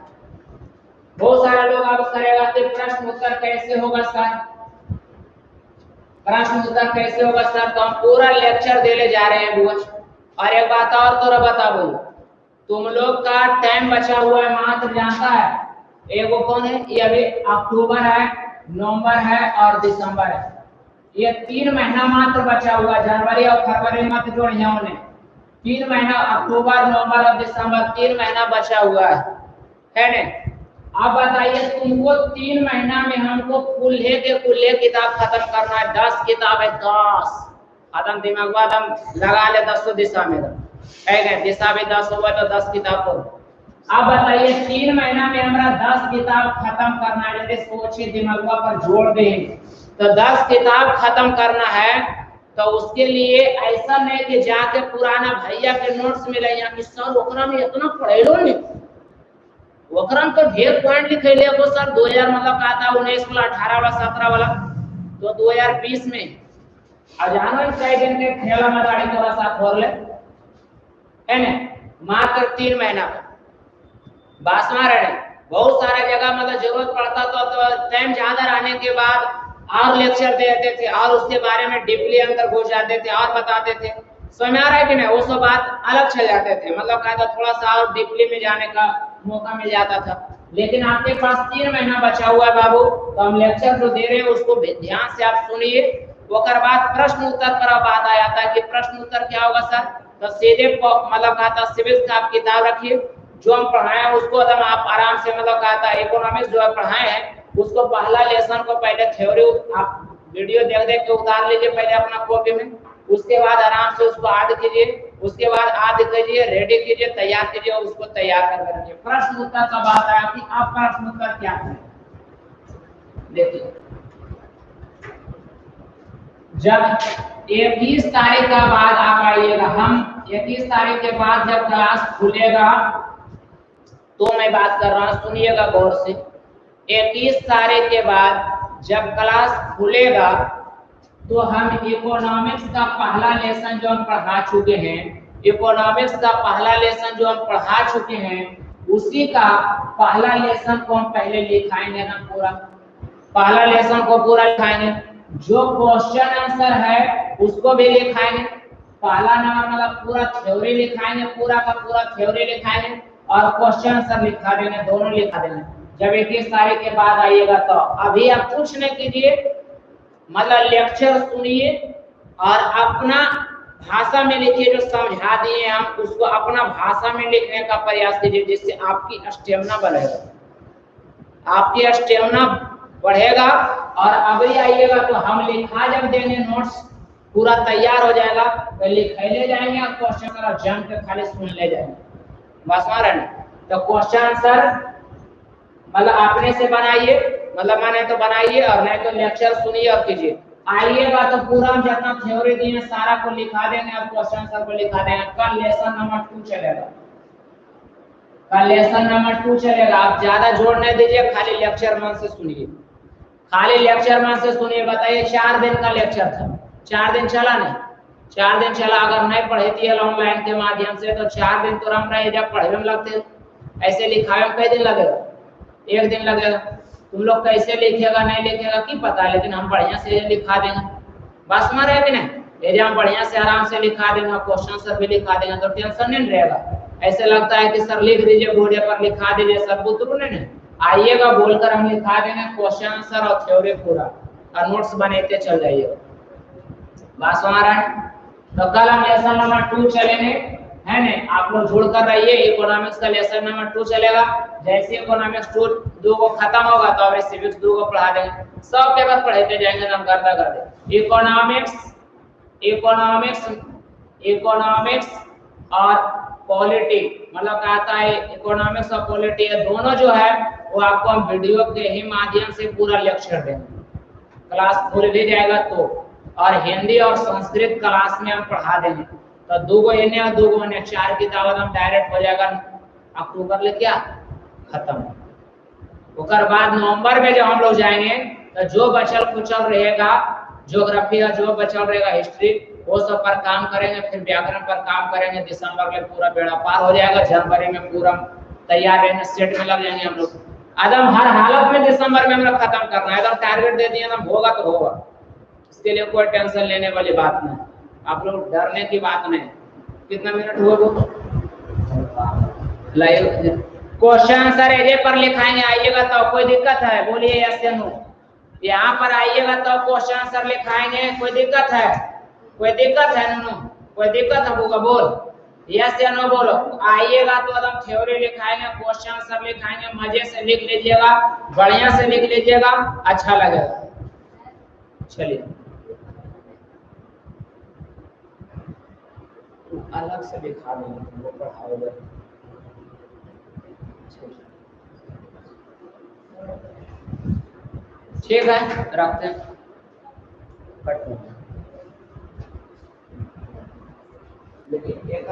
बहुत सारे लोग अब करेगा कि प्रश्न उत्तर कैसे होगा सर, प्रश्न उत्तर कैसे होगा सर? तो हम पूरा लेक्चर देने जा रहे हैं बुआ। और एक बात और तो बता बोलो, तुम लोग का टाइम बचा हुआ है मात्र, जानता है एगो कौन है? ये अभी अक्टूबर है, नवंबर है और दिसंबर है। ये 3 महीना मात्र बचा हुआ है। जनवरी और फरवरी मत जोड़िए उन्हें, 3 महीना अक्टूबर नवंबर और दिसंबर 3 महीना बचा हुआ है ना? अब बताइए तुमको 3 महीना में हमको कुल्हे के किताब खत्म करना है। 10 किताब है, 10 खत्म। दिमाग एकदम लगा ले 10 दिशा में है, दिशा भी 10 होगा तो 10 किताब को। अब बताइए 3 महीना में हमारा 10 किताब खत्म करना है। जैसे सोचिए दिमाग पर जोड़ दे तो 10 किताब खत्म करना है। तो उसके लिए ऐसा नहीं कि जाके पुराना भैया के नोट्स मिले यहाँ कि सर ओकरा में इतना पढ़ेलो नहीं, ओकरा में तो ढेर पॉइंट लिखे ले को सर 2000 मतलब कहा था 19 वाला 18 वाला 17 वाला, तो 2020 में अजानो कई दिन के खेला मदारी थोड़ा सा खोल ले, है ना? मात्र 3 महीना बासमा रहे। बहुत सारा जगह मतलब जरूरत पड़ता तो टाइम ज्यादा रहने के बाद और लेक्चर देते थे और उसके बारे में डीपली अंदर घुस जाते थे और बताते थे। समझ में आ रहा है कि नहीं? वो सब बात अलग चल जाते थे, मतलब कहता थोड़ा सा और डीपली में जाने का मौका मिल जाता था। लेकिन आपके पास 3 महीना बचा हुआ है बाबू, तो हम लेक्चर जो दे रहे हैं उसको ध्यान से आप सुनिए। उसके बाद प्रश्न उत्तर पर बात आ जाता है कि प्रश्न उत्तर क्या होगा सर? तो सीधे मतलब कहता सिविल्स का आप किताब रखिए, जो हम पढ़ाए हैं उसको एकदम आप आराम से मतलब कहता इकोनॉमिक्स जो पढ़ाए हैं उसको पहला लेसन को पहले थ्योरी आप वीडियो देख के उतार लीजिए पहले अपना कॉपी में। उसके बाद आराम से उसको आद कीजिए, उसके बाद आद कीजिए, रेडी कीजिए, तैयार कीजिए और उसको तैयार करके रखिए। प्रश्न उत्तर का बात आया कि आप प्रश्न उत्तर क्या करें। देखिए जब 21 तारीख का बाद आप आइएगा, हम 21 तारीख के बाद जब क्लास खुलेगा तो मैं बात कर रहा हूं, सुनिएगा गौर से। 21 तारीख के बाद जब क्लास खुलेगा तो हम इकोनॉमिक्स का पहला लेसन जो हम पढ़ा चुके हैं, इकोनॉमिक्स का पहला लेसन जो हम पढ़ा चुके हैं, उसी का पहला लेसन को हम पहले लिखाएंगे ना, पूरा पहला लेसन को पूरा लिखाएंगे। जो क्वेश्चन आंसर है उसको भी लिखाएंगे, पहला नंबर मतलब पूरा थ्योरी लिखाएंगे, पूरा का पूरा थ्योरी लिखाएंगे और क्वेश्चन आंसर लिखा देंगे, दोनों लिखा देंगे। जब 21 तारीख के बाद आइएगा तो अभी आप कुछ नहीं कीजिए, मतलब लेक्चर सुनिए और अपना भाषा में लिखिए, जो समझा दिए हम उसको अपना भाषा में लिखने का प्रयास कीजिए, जिससे आपकी स्टेमिना बढ़ेगा, आपकी स्टेमिना बढ़ेगा। और अभी आइएगा तो हम लिखा जब देंगे, नोट्स पूरा तैयार हो जाएगा तो लिखे ले जाएंगे और क्वेश्चन आंसर जम के खाली सुन ले जाएंगे, बस मारे। तो क्वेश्चन आंसर मतलब अपने से बनाइए, मतलब माने तो बनाइए और नहीं तो लेक्चर सुनिए और कीजिए। आइएगा तो पूरा जितना थ्योरी दिए सारा को लिखा देंगे और क्वेश्चन आंसर को लिखा देंगे। कल लेसन नंबर 2 चलेगा, कल लेसन नंबर 2 चलेगा। आप ज्यादा जोर नहीं दीजिए, खाली लेक्चर मन से सुनिए, खाली लेक्चर मन से सुनिए। बताइए 4 दिन का लेक्चर था, 4 दिन चला नहीं, 4 दिन चला। अगर नहीं पढ़े थी ऑनलाइन के माध्यम से तो 4 दिन तो हम रहे, जब पढ़े में लगते ऐसे लिखावे में कई दिन लगेगा, 1 दिन लगेगा। तुम लोग कैसे लिखेगा नहीं लिखेगा की पता, लेकिन हम बढ़िया से लिखा देंगे, बस में रहे कि नहीं, एग्जाम बढ़िया से आराम से लिखा देंगे, क्वेश्चन आंसर भी लिखा देंगे, तो टेंशन नहीं रहेगा। ऐसे लगता है कि सर लिख दीजिए बोर्ड पर, लिखा दीजिए सर, बुतरू नहीं। आइएगा बोलकर हम लिखा देंगे क्वेश्चन आंसर और थ्योरी पूरा, और नोट्स बनाते चल जाइएगा, बस हमारा। तो कल हम लेसन नंबर 2 चलेंगे, है ने, आप लोग जुड़ कर रहिए। इकोनॉमिक्स का लेसन नंबर 2 चलेगा। जैसे इकोनॉमिक्स 2 को खत्म होगा तो अब सिविक्स 2 को पढ़ा देंगे, सब पेपर पढ़ते जाएंगे, हम करता कर दे। इकोनॉमिक्स, इकोनॉमिक्स, इकोनॉमिक्स और पॉलिटी, मतलब कहता है इकोनॉमिक्स और पॉलिटी दोनों जो है वो आपको हम वीडियो के ही माध्यम से पूरा लेक्चर देंगे, क्लास खुल भी जाएगा तो। और हिंदी और संस्कृत क्लास में हम पढ़ा देंगे, तो 2 गो इन्हें और 2 गो इन्हें, 4 किताब हम डायरेक्ट हो जाएगा अक्टूबर ले क्या खत्म। उसके बाद नवंबर में जब हम लोग जाएंगे तो जो बचल कुचल रहेगा, ज्योग्राफी का जो बचल रहेगा, हिस्ट्री, वो सब पर काम करेंगे, फिर व्याकरण पर काम करेंगे। दिसंबर में पूरा बेड़ा पार हो जाएगा, जनवरी में पूरा तैयार रहने सेट में लग जाएंगे हम लोग। एकदम हर हालत में दिसंबर में हम लोग खत्म करना है, एकदम टारगेट दे दिए ना, होगा तो होगा, इसके लिए कोई टेंशन लेने वाली बात नहीं, आप लोग डरने की बात नहीं। कितना मिनट हुआ वो लाइव क्वेश्चन आंसर एजे पर लिखाएंगे, आइएगा तो कोई दिक्कत है बोलिए यस या नो। यहाँ पर आइएगा तो क्वेश्चन आंसर लिखाएंगे, कोई दिक्कत है, कोई दिक्कत है नो, कोई दिक्कत है होगा बोल, यस या नो बोलो। आइएगा तो एकदम थ्योरी लिखाएंगे, क्वेश्चन आंसर लिखाएंगे, मजे से लिख लीजिएगा, बढ़िया से लिख लीजिएगा, अच्छा लगेगा। चलिए अलग से दिखा देंगे, वो पढ़ाओगे। ठीक है, रखते हैं, लेकिन एक